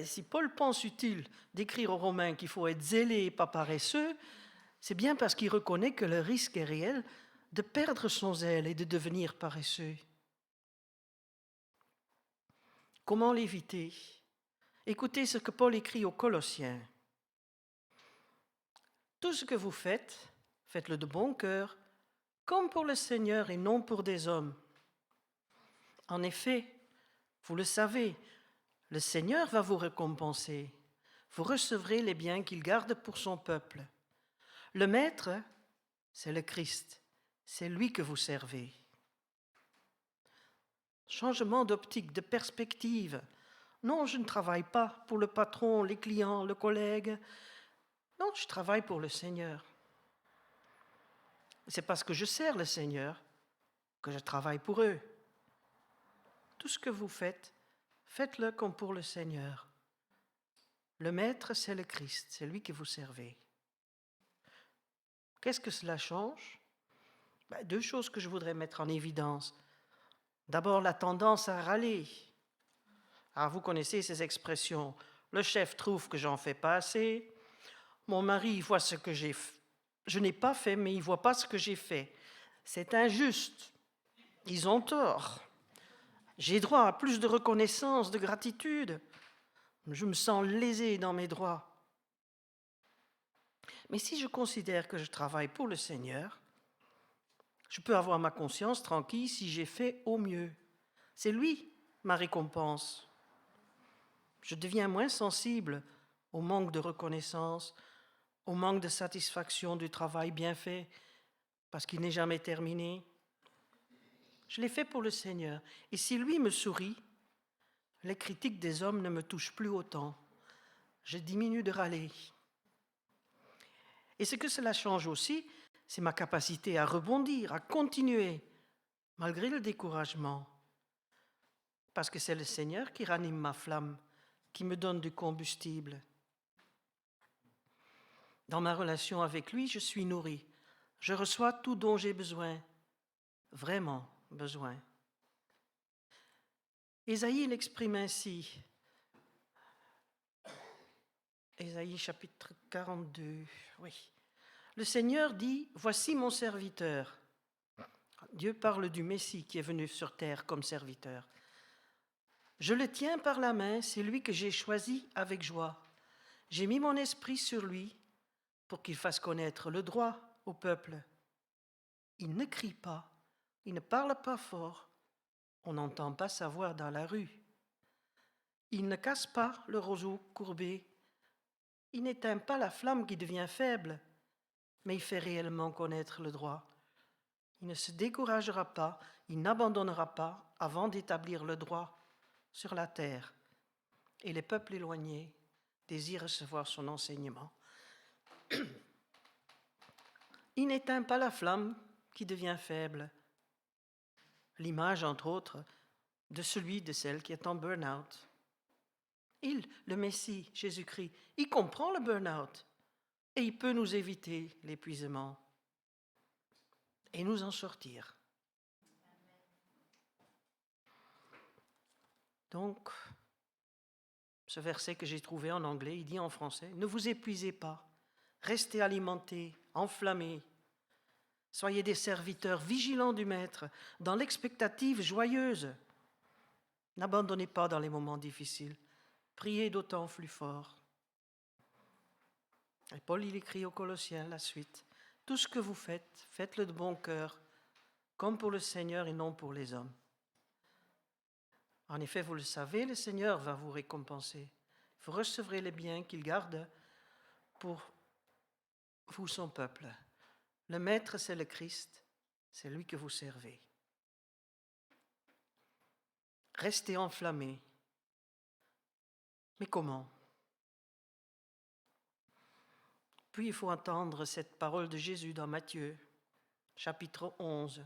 Si Paul pense utile d'écrire aux Romains qu'il faut être zélé et pas paresseux, c'est bien parce qu'il reconnaît que le risque est réel de perdre son zèle et de devenir paresseux. Comment l'éviter? Écoutez ce que Paul écrit aux Colossiens. Tout ce que vous faites, faites-le de bon cœur, comme pour le Seigneur et non pour des hommes. En effet, vous le savez, le Seigneur va vous récompenser. Vous recevrez les biens qu'il garde pour son peuple. Le Maître, c'est le Christ. C'est lui que vous servez. Changement d'optique, de perspective. Non, je ne travaille pas pour le patron, les clients, le collègue. Non, je travaille pour le Seigneur. C'est parce que je sers le Seigneur que je travaille pour eux. Tout ce que vous faites, faites-le comme pour le Seigneur. Le Maître, c'est le Christ, c'est lui que vous servez. Qu'est-ce que cela change? Deux choses que je voudrais mettre en évidence. D'abord, la tendance à râler. Alors, vous connaissez ces expressions. Le chef trouve que j'en fais pas assez. Mon mari voit ce que je n'ai pas fait, mais il ne voit pas ce que j'ai fait. C'est injuste. Ils ont tort. J'ai droit à plus de reconnaissance, de gratitude. Je me sens lésé dans mes droits. Mais si je considère que je travaille pour le Seigneur, je peux avoir ma conscience tranquille si j'ai fait au mieux. C'est lui ma récompense. Je deviens moins sensible au manque de reconnaissance, au manque de satisfaction du travail bien fait, parce qu'il n'est jamais terminé. Je l'ai fait pour le Seigneur. Et si lui me sourit, les critiques des hommes ne me touchent plus autant. Je diminue de râler. Et ce que cela change aussi, c'est ma capacité à rebondir, à continuer, malgré le découragement. Parce que c'est le Seigneur qui ranime ma flamme, qui me donne du combustible. Dans ma relation avec lui, je suis nourri. Je reçois tout dont j'ai besoin, vraiment besoin. Ésaïe l'exprime ainsi. Ésaïe chapitre 42, oui. Le Seigneur dit, « Voici mon serviteur ». Dieu parle du Messie qui est venu sur terre comme serviteur. Je le tiens par la main, c'est lui que j'ai choisi avec joie. J'ai mis mon esprit sur lui pour qu'il fasse connaître le droit au peuple. Il ne crie pas, il ne parle pas fort, on n'entend pas sa voix dans la rue. Il ne casse pas le roseau courbé, il n'éteint pas la flamme qui devient faible, mais il fait réellement connaître le droit. Il ne se découragera pas, il n'abandonnera pas avant d'établir le droit sur la terre. Et les peuples éloignés désirent recevoir son enseignement. Il n'éteint pas la flamme qui devient faible. L'image, entre autres, de celui, de celle qui est en burn-out. Il, le Messie, Jésus-Christ, il comprend le burn-out et il peut nous éviter l'épuisement et nous en sortir. Donc, ce verset que j'ai trouvé en anglais, il dit en français, « Ne vous épuisez pas, restez alimentés, enflammés. Soyez des serviteurs vigilants du Maître, dans l'expectative joyeuse. N'abandonnez pas dans les moments difficiles. Priez d'autant plus fort. » Et Paul, il écrit aux Colossiens la suite. « Tout ce que vous faites, faites-le de bon cœur, comme pour le Seigneur et non pour les hommes. » En effet, vous le savez, le Seigneur va vous récompenser. Vous recevrez les biens qu'il garde pour vous, son peuple. Le Maître, c'est le Christ, c'est lui que vous servez. Restez enflammés. Mais comment? Puis il faut entendre cette parole de Jésus dans Matthieu, chapitre 11.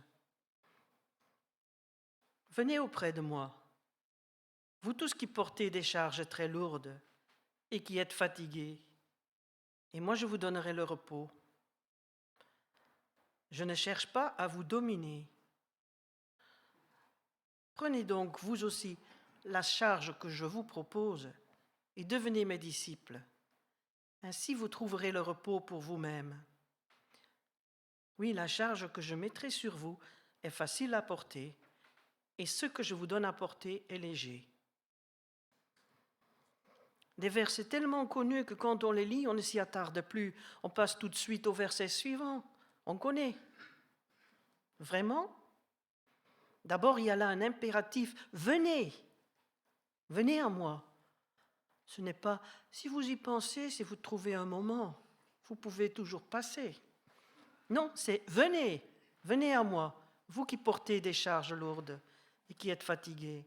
« Venez auprès de moi, vous tous qui portez des charges très lourdes et qui êtes fatigués, et moi je vous donnerai le repos. Je ne cherche pas à vous dominer. Prenez donc vous aussi la charge que je vous propose et devenez mes disciples. Ainsi vous trouverez le repos pour vous-même. Oui, la charge que je mettrai sur vous est facile à porter et ce que je vous donne à porter est léger. » Des versets tellement connus que quand on les lit, on ne s'y attarde plus. On passe tout de suite au verset suivant. On connaît. Vraiment? D'abord, il y a là un impératif. Venez. Venez à moi. Ce n'est pas, si vous y pensez, si vous trouvez un moment, vous pouvez toujours passer. Non, c'est venez. Venez à moi, vous qui portez des charges lourdes et qui êtes fatigués.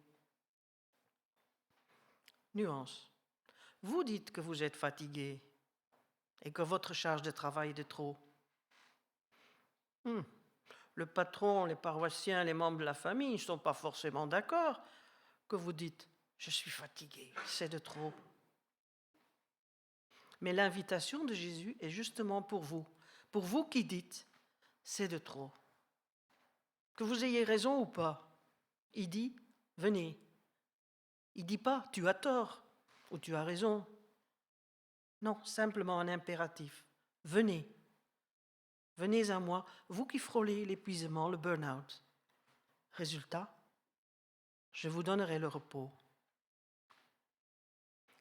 Nuance. Vous dites que vous êtes fatigués, et que votre charge de travail est de trop. Le patron, les paroissiens, les membres de la famille ne sont pas forcément d'accord que vous dites « je suis fatigué, c'est de trop ». Mais l'invitation de Jésus est justement pour vous qui dites « c'est de trop ». Que vous ayez raison ou pas, il dit « venez ». Il ne dit pas « tu as tort » ou « tu as raison ». Non, simplement un impératif. Venez. Venez à moi, vous qui frôlez l'épuisement, le burn-out. Résultat, je vous donnerai le repos.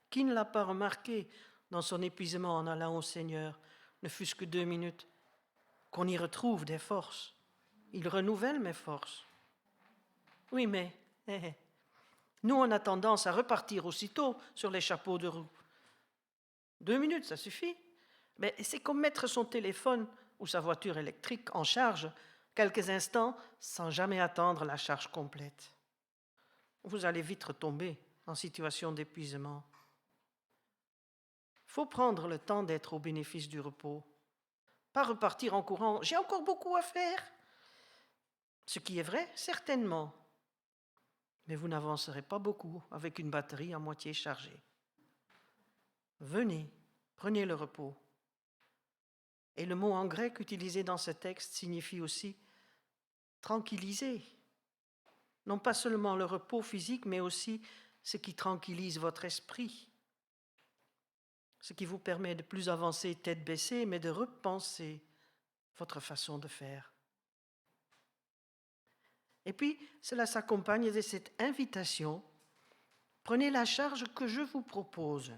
Qui ne l'a pas remarqué dans son épuisement en allant au Seigneur, ne fût-ce que 2 minutes, qu'on y retrouve des forces. Il renouvelle mes forces. Oui, mais nous, on a tendance à repartir aussitôt sur les chapeaux de roue. 2 minutes, ça suffit. Mais c'est comme mettre son téléphone ou sa voiture électrique en charge quelques instants sans jamais attendre la charge complète. Vous allez vite retomber en situation d'épuisement. Il faut prendre le temps d'être au bénéfice du repos. Pas repartir en courant « j'ai encore beaucoup à faire ». Ce qui est vrai, certainement. Mais vous n'avancerez pas beaucoup avec une batterie à moitié chargée. Venez, prenez le repos. Et le mot en grec utilisé dans ce texte signifie aussi tranquilliser. Non pas seulement le repos physique, mais aussi ce qui tranquillise votre esprit. Ce qui vous permet de plus avancer tête baissée, mais de repenser votre façon de faire. Et puis, cela s'accompagne de cette invitation. Prenez la charge que je vous propose.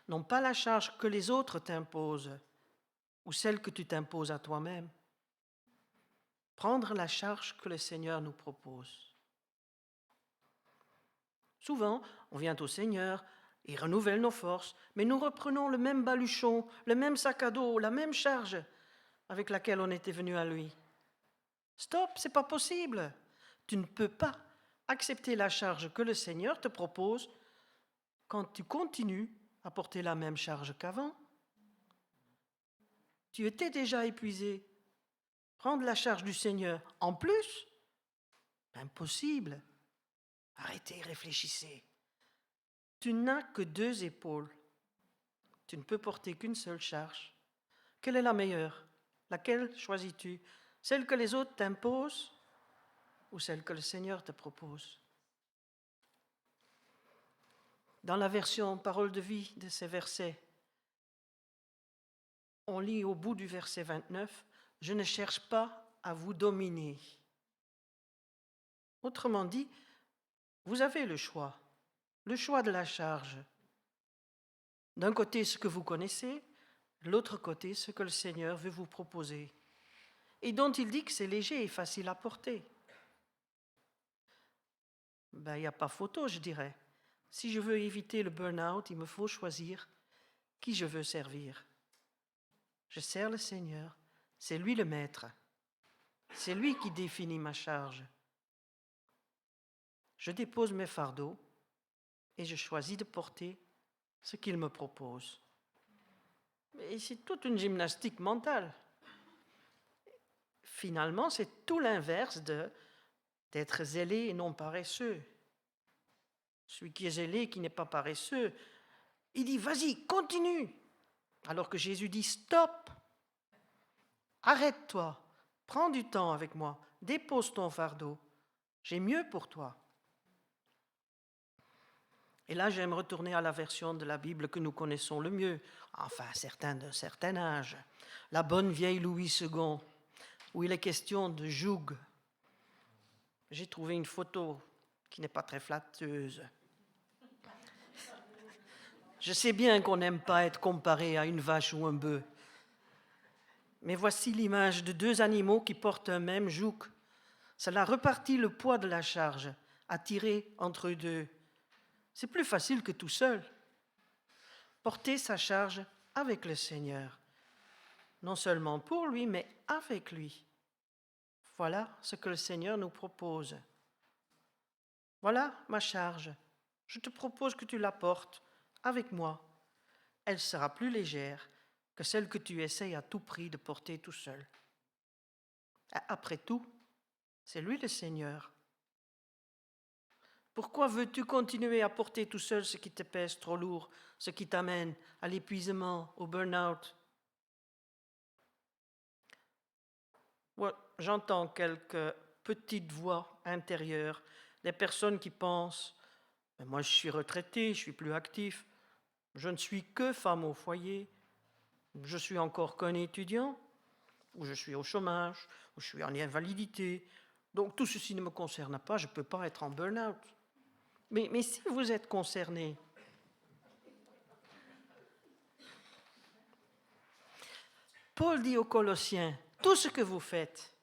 Non pas la charge que les autres t'imposent ou celle que tu t'imposes à toi-même. Prendre la charge que le Seigneur nous propose. Souvent, on vient au Seigneur, il renouvelle nos forces, mais nous reprenons le même baluchon, le même sac à dos, la même charge avec laquelle on était venu à lui. Stop, c'est pas possible. Tu ne peux pas accepter la charge que le Seigneur te propose quand tu continues à porter la même charge qu'avant. Tu étais déjà épuisé. Prendre la charge du Seigneur en plus? Impossible. Arrêtez, réfléchissez. Tu n'as que 2 épaules. Tu ne peux porter qu'une seule charge. Quelle est la meilleure? Laquelle choisis-tu? Celle que les autres t'imposent ou celle que le Seigneur te propose? Dans la version Parole de vie de ces versets, on lit au bout du verset 29, « Je ne cherche pas à vous dominer ». Autrement dit, vous avez le choix de la charge. D'un côté, ce que vous connaissez, de l'autre côté, ce que le Seigneur veut vous proposer, et dont il dit que c'est léger et facile à porter. Il n'y a pas photo, je dirais. Si je veux éviter le burn-out, il me faut choisir qui je veux servir. Je sers le Seigneur, c'est lui le maître. C'est lui qui définit ma charge. Je dépose mes fardeaux et je choisis de porter ce qu'il me propose. Mais c'est toute une gymnastique mentale. Finalement, c'est tout l'inverse d'être zélé et non paresseux. Celui qui est zélé et qui n'est pas paresseux, il dit « vas-y, continue !» Alors que Jésus dit « stop, arrête-toi, prends du temps avec moi, dépose ton fardeau, j'ai mieux pour toi. » Et là, j'aime retourner à la version de la Bible que nous connaissons le mieux, enfin certains d'un certain âge, la bonne vieille Louis II, où il est question de joug. J'ai trouvé une photo qui n'est pas très flatteuse. Je sais bien qu'on n'aime pas être comparé à une vache ou un bœuf. Mais voici l'image de 2 animaux qui portent un même joug. Cela repartit le poids de la charge, à tirer entre eux deux. C'est plus facile que tout seul. Porter sa charge avec le Seigneur. Non seulement pour lui, mais avec lui. Voilà ce que le Seigneur nous propose. Voilà ma charge. Je te propose que tu la portes avec moi. elle sera plus légère que celle que tu essayes à tout prix de porter tout seul. Après tout, c'est lui le Seigneur. Pourquoi veux-tu continuer à porter tout seul ce qui te pèse trop lourd, ce qui t'amène à l'épuisement, au burn-out? Ouais, j'entends quelques petites voix intérieures, des personnes qui pensent « Mais moi je suis retraité, je suis plus actif, je ne suis que femme au foyer, je suis encore qu'un étudiant, ou je suis au chômage, ou je suis en invalidité, donc tout ceci ne me concerne pas, je ne peux pas être en burn-out. » Mais si vous êtes concerné, Paul dit aux Colossiens, tout ce que vous faites,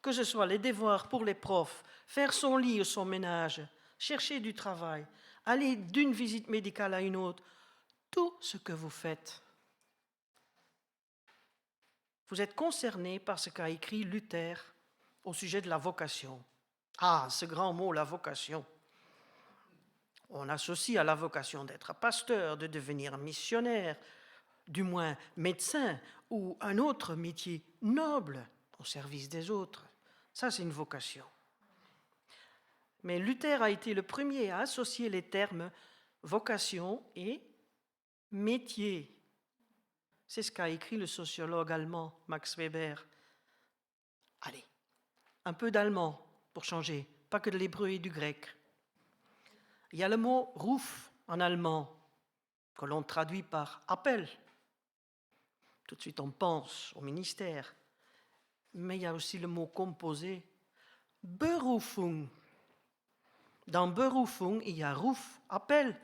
que ce soit les devoirs pour les profs, faire son lit ou son ménage, chercher du travail, aller d'une visite médicale à une autre, tout ce que vous faites, vous êtes concerné par ce qu'a écrit Luther au sujet de la vocation. Ah, ce grand mot, la vocation. On associe à la vocation d'être pasteur, de devenir missionnaire, du moins médecin ou un autre métier noble au service des autres. Ça, c'est une vocation. Mais Luther a été le premier à associer les termes vocation et métier. C'est ce qu'a écrit le sociologue allemand Max Weber. Allez, un peu d'allemand pour changer, pas que de l'hébreu et du grec. Il y a le mot Ruf en allemand, que l'on traduit par appel. Tout de suite, on pense au ministère. Mais il y a aussi le mot composé Berufung. Dans Berufung, il y a Ruf, appel.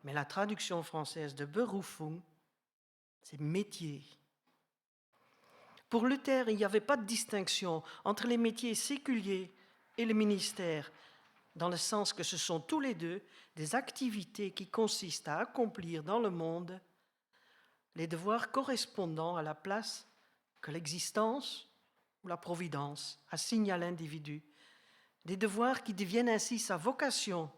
Mais la traduction française de Berufung, c'est métier. Pour Luther, il n'y avait pas de distinction entre les métiers séculiers et le ministère, dans le sens que ce sont tous les deux des activités qui consistent à accomplir dans le monde les devoirs correspondant à la place que l'existence ou la providence assigne à l'individu, des devoirs qui deviennent ainsi sa vocation.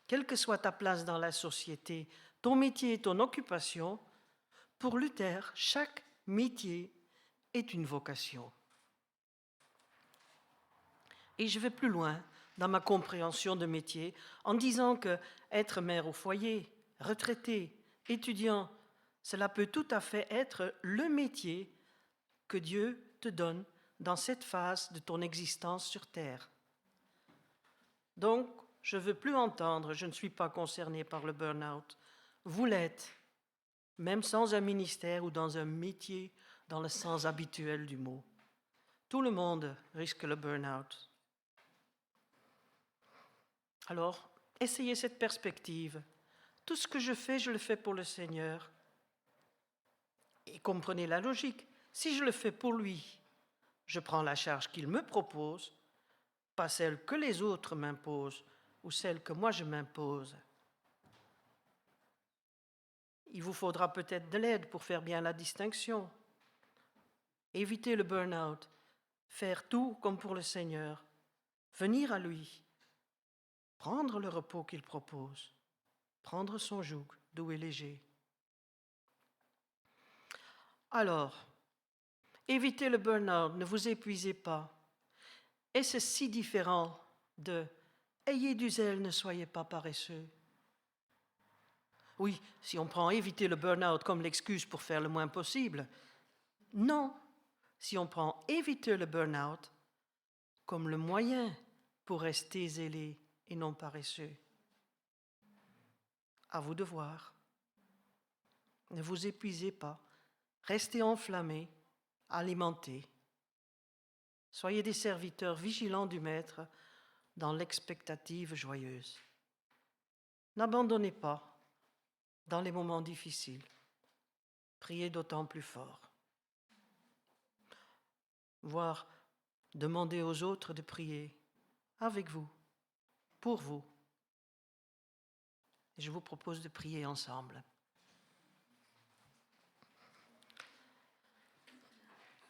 Quelle que soit ta place dans la société, ton métier et ton occupation, pour Luther, chaque métier est une vocation. Et je vais plus loin dans ma compréhension de métier en disant que être mère au foyer, retraité, étudiant, cela peut tout à fait être le métier que Dieu te donne dans cette phase de ton existence sur Terre. Donc, je ne veux plus entendre « je ne suis pas concerné par le burn-out ». Vous l'êtes, même sans un ministère ou dans un métier dans le sens habituel du mot. Tout le monde risque le burn-out. Alors, essayez cette perspective. Tout ce que je le fais pour le Seigneur. Et comprenez la logique. Si je le fais pour lui, je prends la charge qu'il me propose, pas celle que les autres m'imposent ou celle que moi je m'impose. Il vous faudra peut-être de l'aide pour faire bien la distinction. Éviter le burn-out, faire tout comme pour le Seigneur, venir à lui, prendre le repos qu'il propose, prendre son joug doux et léger. Alors, évitez le burn-out, ne vous épuisez pas. Et c'est si différent de « ayez du zèle, ne soyez pas paresseux ». Oui, si on prend éviter le burn-out comme l'excuse pour faire le moins possible. Non, si on prend éviter le burn-out comme le moyen pour rester zélé et non paresseux. À vous de voir. Ne vous épuisez pas. Restez enflammés, alimentés. Soyez des serviteurs vigilants du Maître dans l'expectative joyeuse. N'abandonnez pas dans les moments difficiles. Priez d'autant plus fort. Voire demandez aux autres de prier avec vous, pour vous. Et je vous propose de prier ensemble.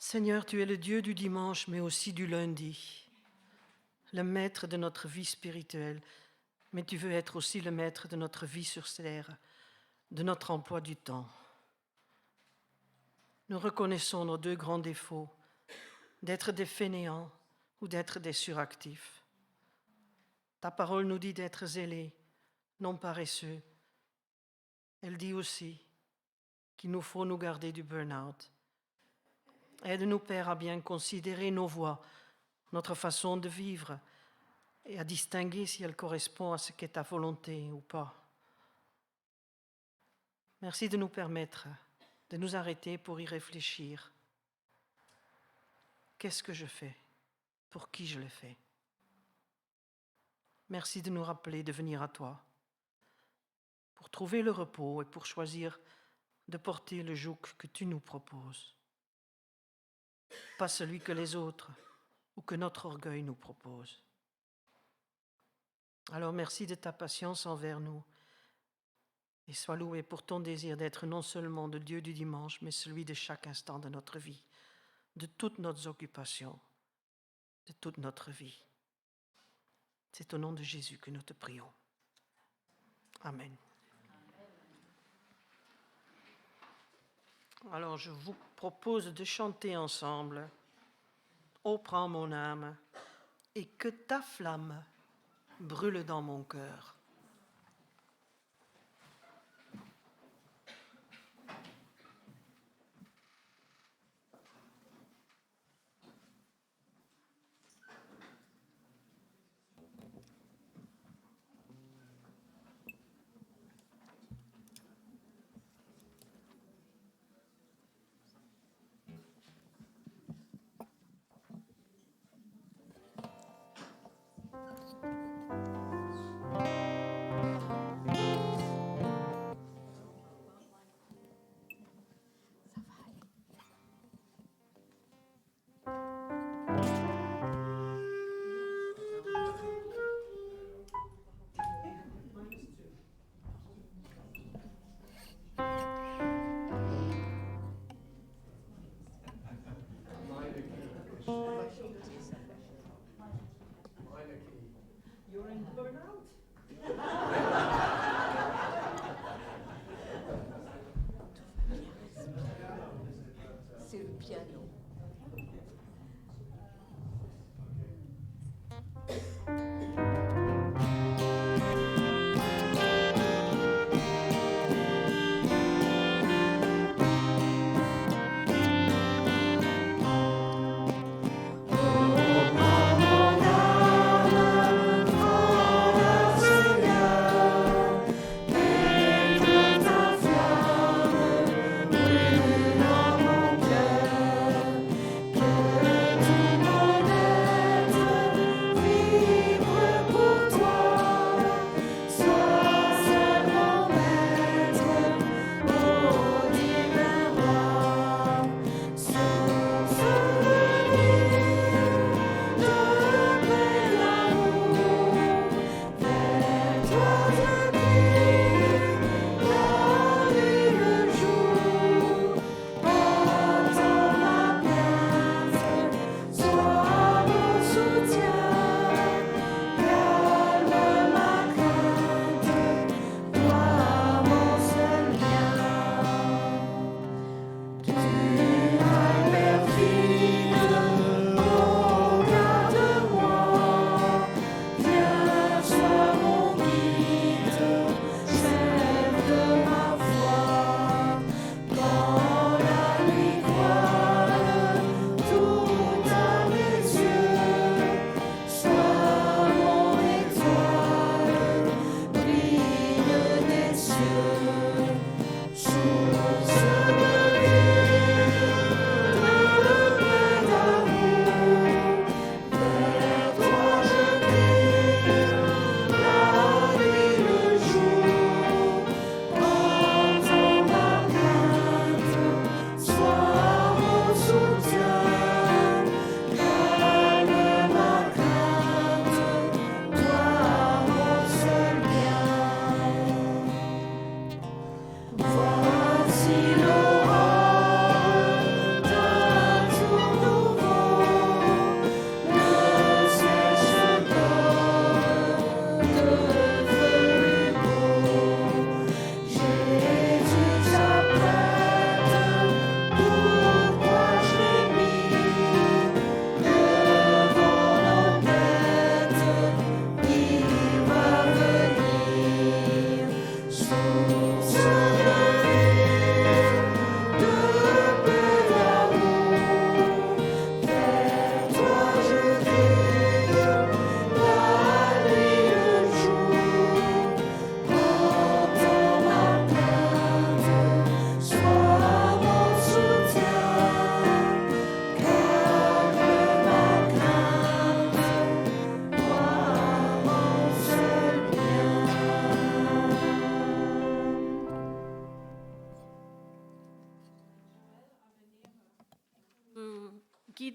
Seigneur, tu es le Dieu du dimanche, mais aussi du lundi, le maître de notre vie spirituelle, mais tu veux être aussi le maître de notre vie sur terre. de notre emploi du temps. Nous reconnaissons nos deux grands défauts, d'être des fainéants ou d'être des suractifs. Ta parole nous dit d'être zélés, non paresseux. Elle dit aussi qu'il nous faut nous garder du burn-out. Aide-nous, Père, à bien considérer nos voies, notre façon de vivre et à distinguer si elle correspond à ce qu'est ta volonté ou pas. Merci de nous permettre de nous arrêter pour y réfléchir. Qu'est-ce que je fais? Pour qui je le fais? Merci de nous rappeler de venir à toi pour trouver le repos et pour choisir de porter le joug que tu nous proposes, pas celui que les autres ou que notre orgueil nous propose. Alors merci de ta patience envers nous et sois loué pour ton désir d'être non seulement le Dieu du dimanche, mais celui de chaque instant de notre vie, de toutes nos occupations, de toute notre vie. C'est au nom de Jésus que nous te prions. Amen. Alors je vous propose de chanter ensemble « Ô prends mon âme et que ta flamme brûle dans mon cœur ». C'est le piano. Oh, mon âme,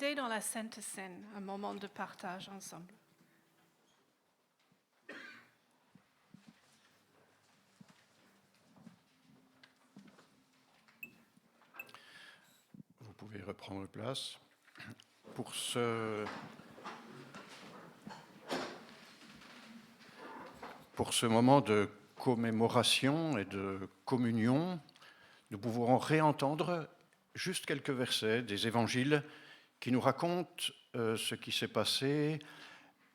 aider dans la Sainte Seine, un moment de partage ensemble. Vous pouvez reprendre place. Pour ce moment de commémoration et de communion, nous pouvons réentendre juste quelques versets des évangiles qui nous racontent ce qui s'est passé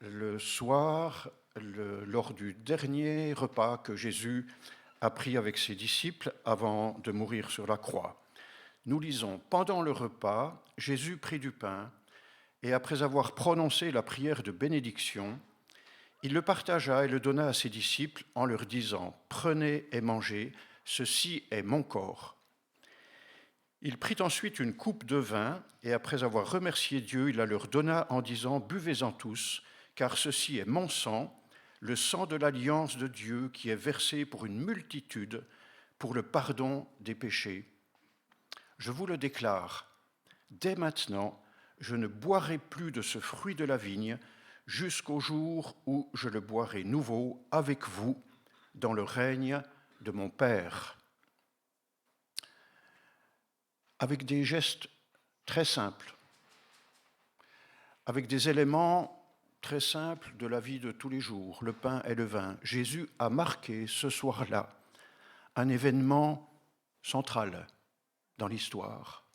le soir lors du dernier repas que Jésus a pris avec ses disciples avant de mourir sur la croix. Nous lisons, pendant le repas, Jésus prit du pain et après avoir prononcé la prière de bénédiction, il le partagea et le donna à ses disciples en leur disant « Prenez et mangez, ceci est mon corps ». Il prit ensuite une coupe de vin et après avoir remercié Dieu, il la leur donna en disant « Buvez-en tous, car ceci est mon sang, le sang de l'alliance de Dieu qui est versé pour une multitude pour le pardon des péchés. Je vous le déclare, dès maintenant, je ne boirai plus de ce fruit de la vigne jusqu'au jour où je le boirai nouveau avec vous dans le règne de mon Père. » Avec des gestes très simples, avec des éléments très simples de la vie de tous les jours, le pain et le vin, Jésus a marqué ce soir-là un événement central dans l'histoire.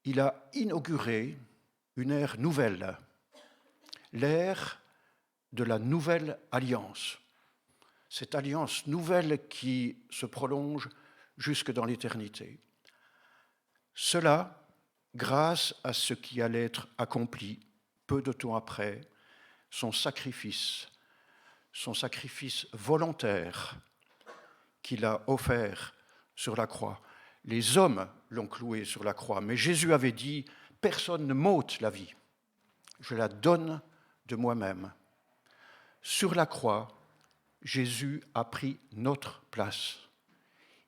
Il a inauguré une ère nouvelle, l'ère de la nouvelle alliance. Cette alliance nouvelle qui se prolonge jusque dans l'éternité. Cela, grâce à ce qui allait être accompli peu de temps après, son sacrifice volontaire qu'il a offert sur la croix. Les hommes l'ont cloué sur la croix, mais Jésus avait dit « Personne ne m'ôte la vie, je la donne de moi-même ». Sur la croix, Jésus a pris notre place.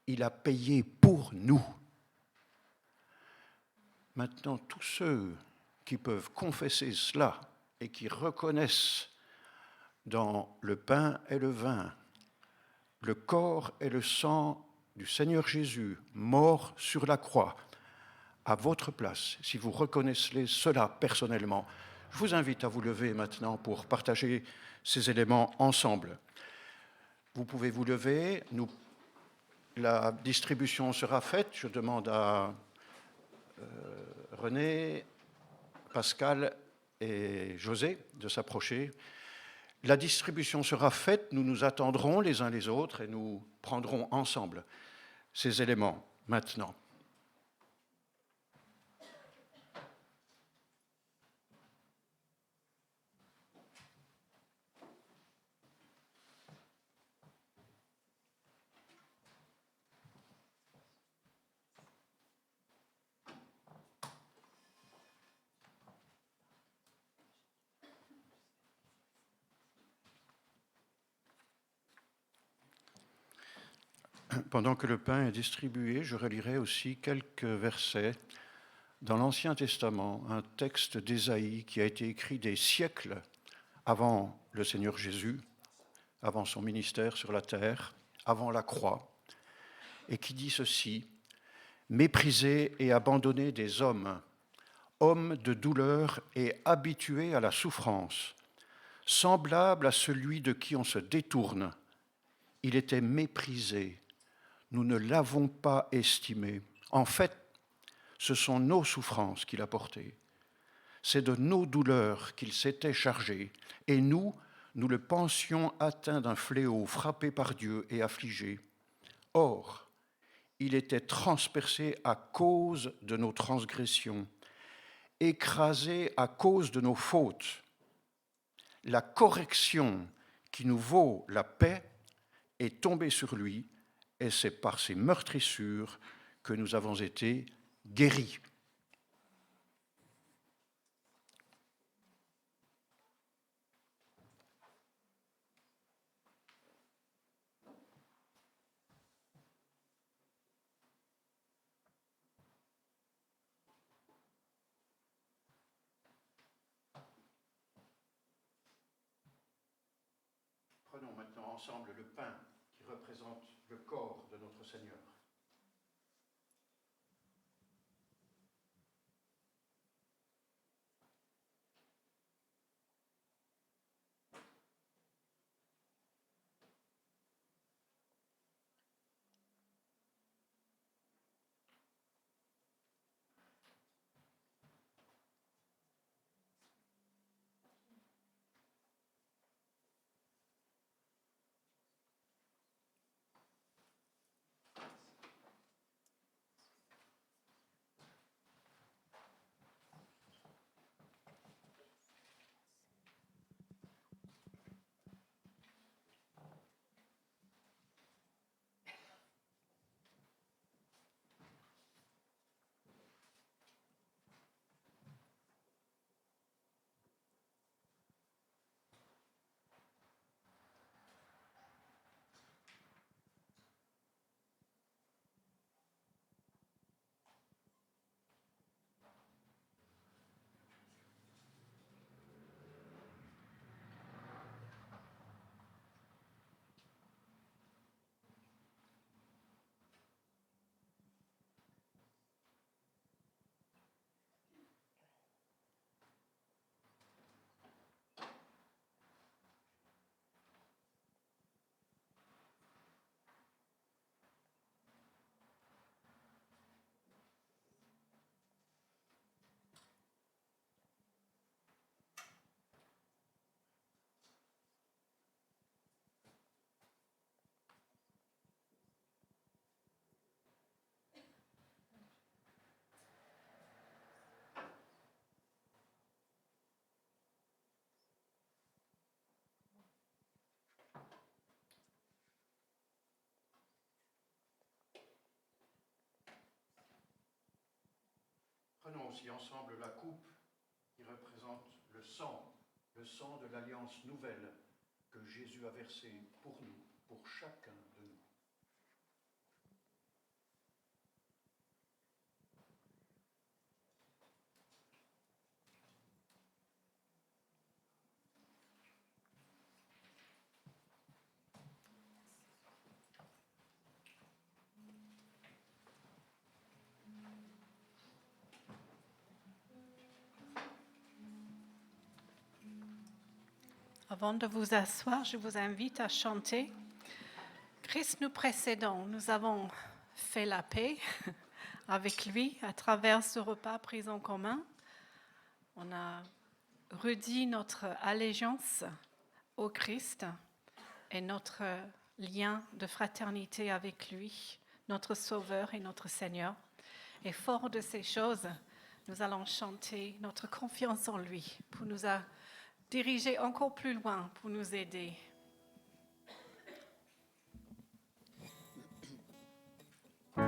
Il a payé pour nous. Maintenant, tous ceux qui peuvent confesser cela et qui reconnaissent dans le pain et le vin le corps et le sang du Seigneur Jésus, mort sur la croix, à votre place, si vous reconnaissez cela personnellement, je vous invite à vous lever maintenant pour partager ces éléments ensemble. Vous pouvez vous lever, la distribution sera faite. Je demande à René, Pascal et José de s'approcher. La distribution sera faite, nous nous attendrons les uns les autres et nous prendrons ensemble ces éléments maintenant. Pendant que le pain est distribué, je relirai aussi quelques versets dans l'Ancien Testament, un texte d'Ésaïe qui a été écrit des siècles avant le Seigneur Jésus, avant son ministère sur la terre, avant la croix, et qui dit ceci: « Méprisés et abandonnés des hommes, hommes de douleur et habitués à la souffrance, semblable à celui de qui on se détourne, il était méprisé. Nous ne l'avons pas estimé. En fait, ce sont nos souffrances qu'il a portées. C'est de nos douleurs qu'il s'était chargé. Et nous le pensions atteint d'un fléau, frappé par Dieu et affligé. Or, il était transpercé à cause de nos transgressions, écrasé à cause de nos fautes. La correction qui nous vaut la paix est tombée sur lui, et c'est par ses meurtrissures que nous avons été guéris. » ensemble le pain qui représente le corps de notre Seigneur. Prenons aussi ensemble la coupe qui représente le sang de l'alliance nouvelle que Jésus a versé pour nous, pour chacun de nous. Avant de vous asseoir, je vous invite à chanter. Christ nous précédant, nous avons fait la paix avec lui à travers ce repas pris en commun. On a redit notre allégeance au Christ et notre lien de fraternité avec lui, notre Sauveur et notre Seigneur. Et fort de ces choses, nous allons chanter notre confiance en lui pour nous diriger encore plus loin, pour nous aider. Au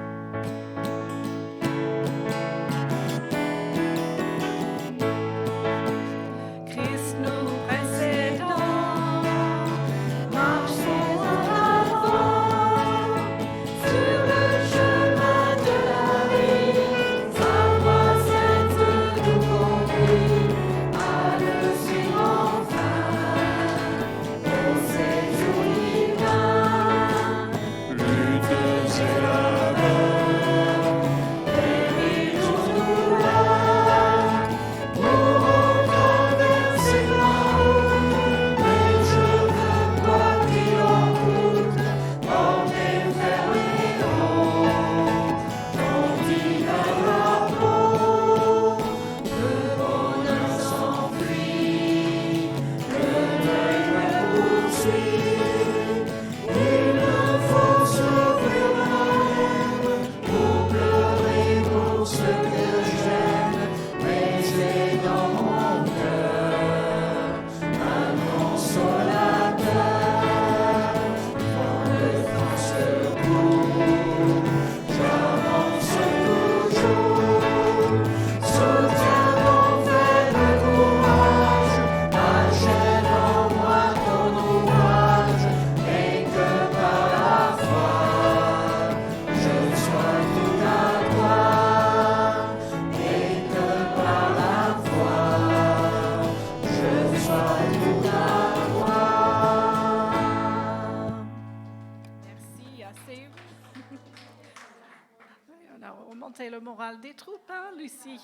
remonter le moral des troupes, hein, Lucie?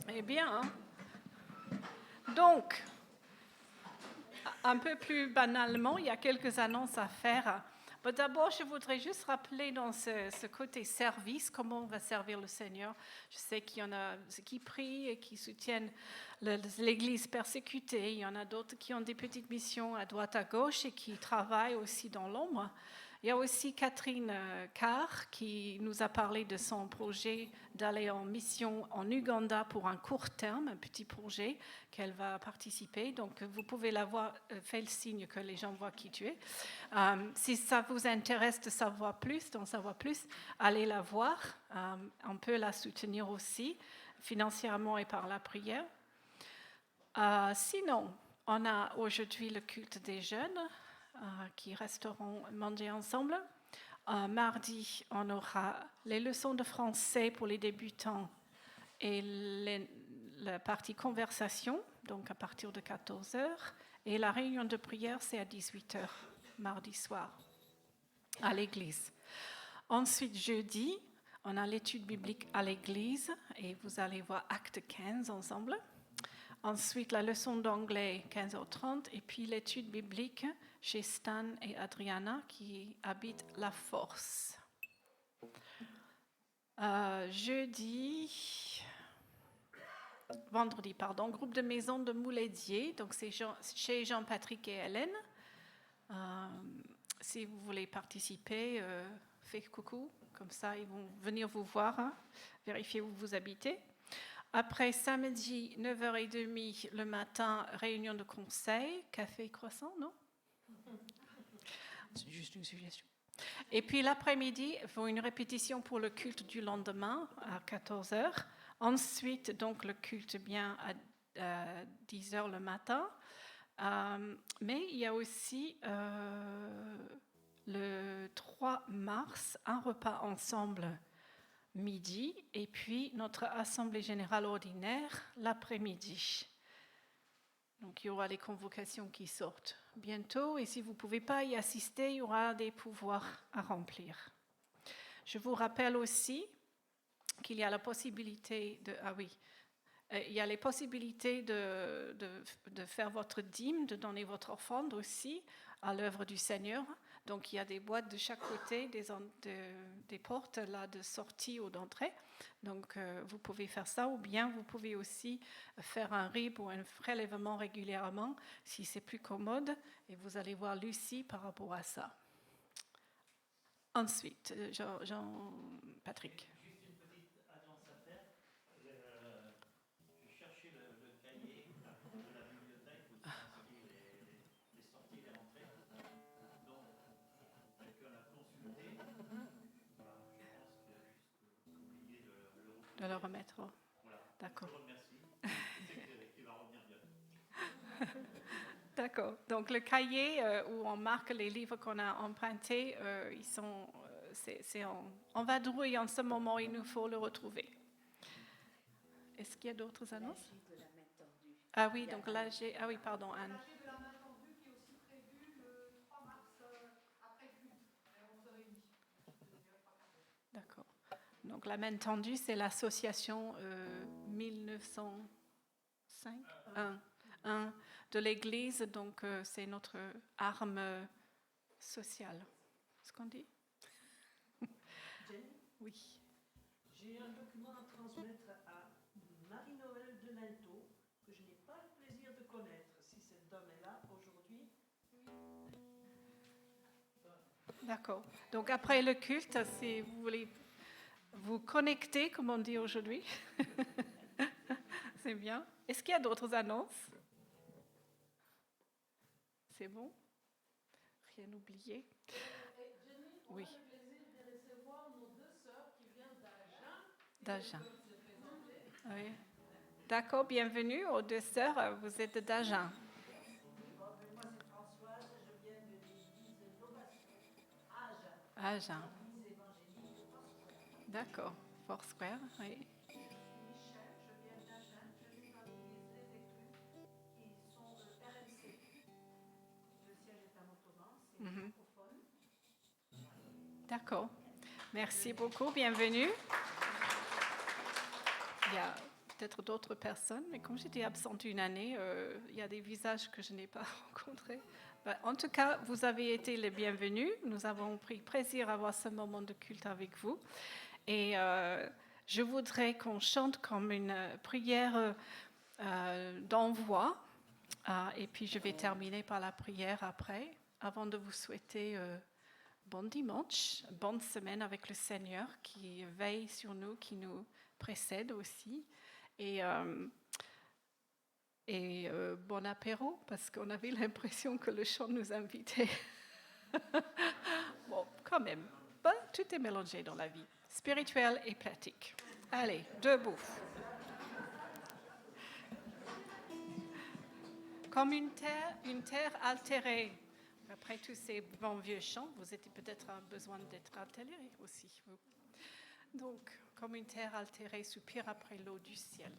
Eh bien, hein? Donc, un peu plus banalement, il y a quelques annonces à faire. Mais d'abord, je voudrais juste rappeler dans ce côté service, comment on va servir le Seigneur. Je sais qu'il y en a qui prient et qui soutiennent l'Église persécutée. Il y en a d'autres qui ont des petites missions à droite, à gauche et qui travaillent aussi dans l'ombre. Il y a aussi Catherine Carr qui nous a parlé de son projet d'aller en mission en Ouganda pour un court terme, un petit projet qu'elle va participer. Donc, vous pouvez la voir, fais le signe que les gens voient qui tu es. Si ça vous intéresse de savoir plus, d'en savoir plus, allez la voir. On peut la soutenir aussi, financièrement et par la prière. Sinon, on a aujourd'hui le culte des jeunes qui resteront manger ensemble. Mardi, on aura les leçons de français pour les débutants et la partie conversation, donc à partir de 14h. Et la réunion de prière, c'est à 18h, mardi soir, à l'église. Ensuite, jeudi, on a l'étude biblique à l'église et vous allez voir Acte 15 ensemble. Ensuite, la leçon d'anglais, 15h30, et puis l'étude biblique chez Stan et Adriana qui habitent La Force. Vendredi, groupe de maison de Mouledier, donc c'est chez Jean-Patrick et Hélène. Si vous voulez participer, faites coucou, comme ça ils vont venir vous voir, hein, vérifier où vous habitez. Après, samedi, 9h30 le matin, réunion de conseil, café croissant, non? C'est juste une suggestion. Et puis l'après-midi, il faut une répétition pour le culte du lendemain à 14h. Ensuite, donc, le culte bien à 10h le matin. Mais il y a aussi le 3 mars, un repas ensemble midi, et puis notre assemblée générale ordinaire l'après-midi. Donc il y aura les convocations qui sortent bientôt, et si vous ne pouvez pas y assister, il y aura des pouvoirs à remplir. Je vous rappelle aussi qu'il y a la possibilité il y a les possibilités de faire votre dîme, de donner votre offrande aussi à l'œuvre du Seigneur. Donc, il y a des boîtes de chaque côté, des portes là, de sortie ou d'entrée. Donc, vous pouvez faire ça, ou bien vous pouvez aussi faire un RIB ou un prélèvement régulièrement, si c'est plus commode. Et vous allez voir Lucie par rapport à ça. Ensuite, Jean-Patrick. Juste une petite annonce à faire. Je cherchais le cahier de la bibliothèque où sont inscrits les sorties et les rentrées. Donc, quelqu'un l'a consulté. Voilà, je pense qu'il y a juste oublié de le remettre. De le remettre. Oh. Voilà. D'accord. Je vous remercie. C'est qu'il va revenir bientôt. D'accord. Donc, le cahier où on marque les livres qu'on a empruntés, ils sont, en vadrouille en ce moment, il nous faut le retrouver. Est-ce qu'il y a d'autres annonces? De la main tendue. Ah oui, donc là, pardon, Anne. De la main tendue qui est aussi prévu le 3 mars après le culte, vers 11h30. D'accord. Donc, la main tendue, c'est l'association 1905 1 de l'Église, donc c'est notre arme sociale. Ce qu'on dit? Jenny, Oui. j'ai un document à transmettre à Marie-Noël de Linteau que je n'ai pas le plaisir de connaître. Si cette dame est là aujourd'hui. D'accord. Donc après le culte, si vous voulez vous connecter, comme on dit aujourd'hui, c'est bien. Est-ce qu'il y a d'autres annonces? C'est bon? Rien oublié? Oui. D'Agen. Oui. D'accord, bienvenue aux deux sœurs. Vous êtes d'Agen. Moi, c'est Françoise, je viens de l'église de Agen. Agen. L'église évangélique de Foursquare. D'accord. Foursquare, oui. Michel, je viens d'Agen, je suis dans l'église Les Éclus, qui sont RMC. Le siège est à Montauban, c'est francophone. D'accord. Merci beaucoup, bienvenue. il y a peut-être d'autres personnes, mais comme j'étais absente une année, il y a des visages que je n'ai pas rencontrés. En tout cas, vous avez été les bienvenus. Nous avons pris plaisir à avoir ce moment de culte avec vous. Et je voudrais qu'on chante comme une prière d'envoi. Et puis je vais terminer par la prière après, avant de vous souhaiter bon dimanche, bonne semaine avec le Seigneur qui veille sur nous, qui nous précède aussi. Et bon apéro, parce qu'on avait l'impression que le chant nous invitait. Bon, quand même, tout est mélangé dans la vie, spirituel et pratique. Allez, debout. Comme une terre altérée. Après tous ces bons vieux chants, vous avez peut-être besoin d'être altéré aussi. Donc, comme une terre altérée soupire après l'eau du ciel.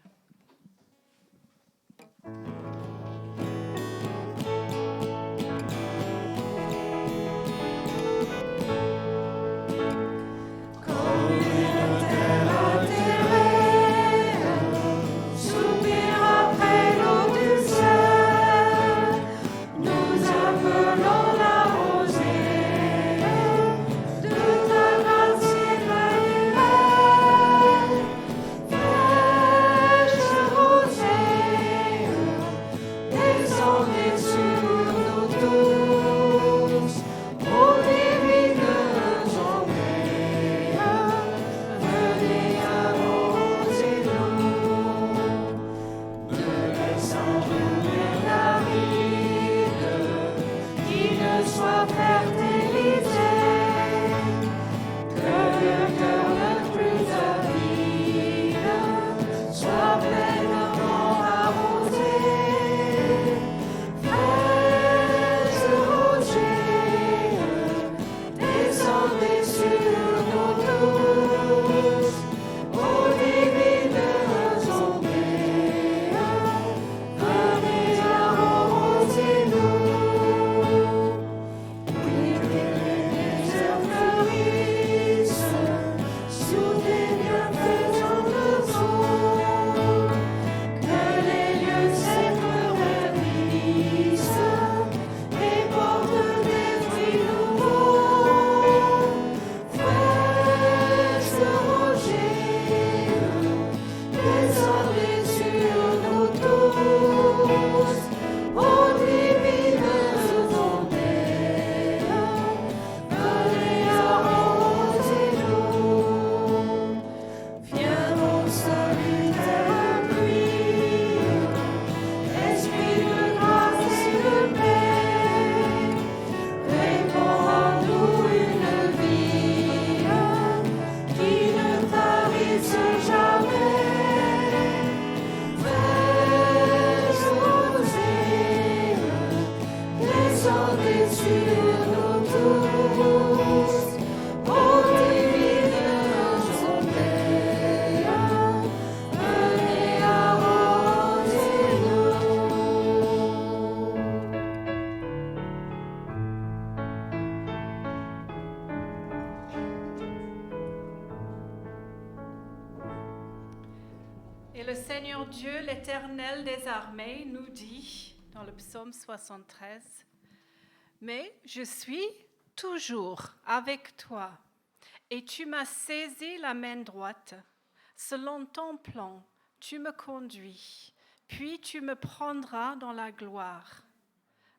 Et le Seigneur Dieu, l'Éternel des armées, nous dit dans le psaume 73, « Mais je suis toujours avec toi, et tu m'as saisi la main droite. Selon ton plan, tu me conduis, puis tu me prendras dans la gloire.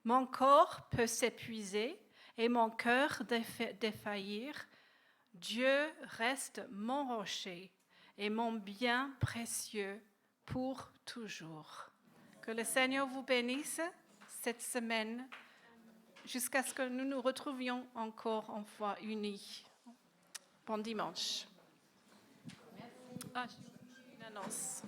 Mon corps peut s'épuiser et mon cœur défaillir. Dieu reste mon rocher et mon bien précieux pour toujours. » Que le Seigneur vous bénisse cette semaine jusqu'à ce que nous nous retrouvions encore en foi unie. Bon dimanche. Merci. Une annonce.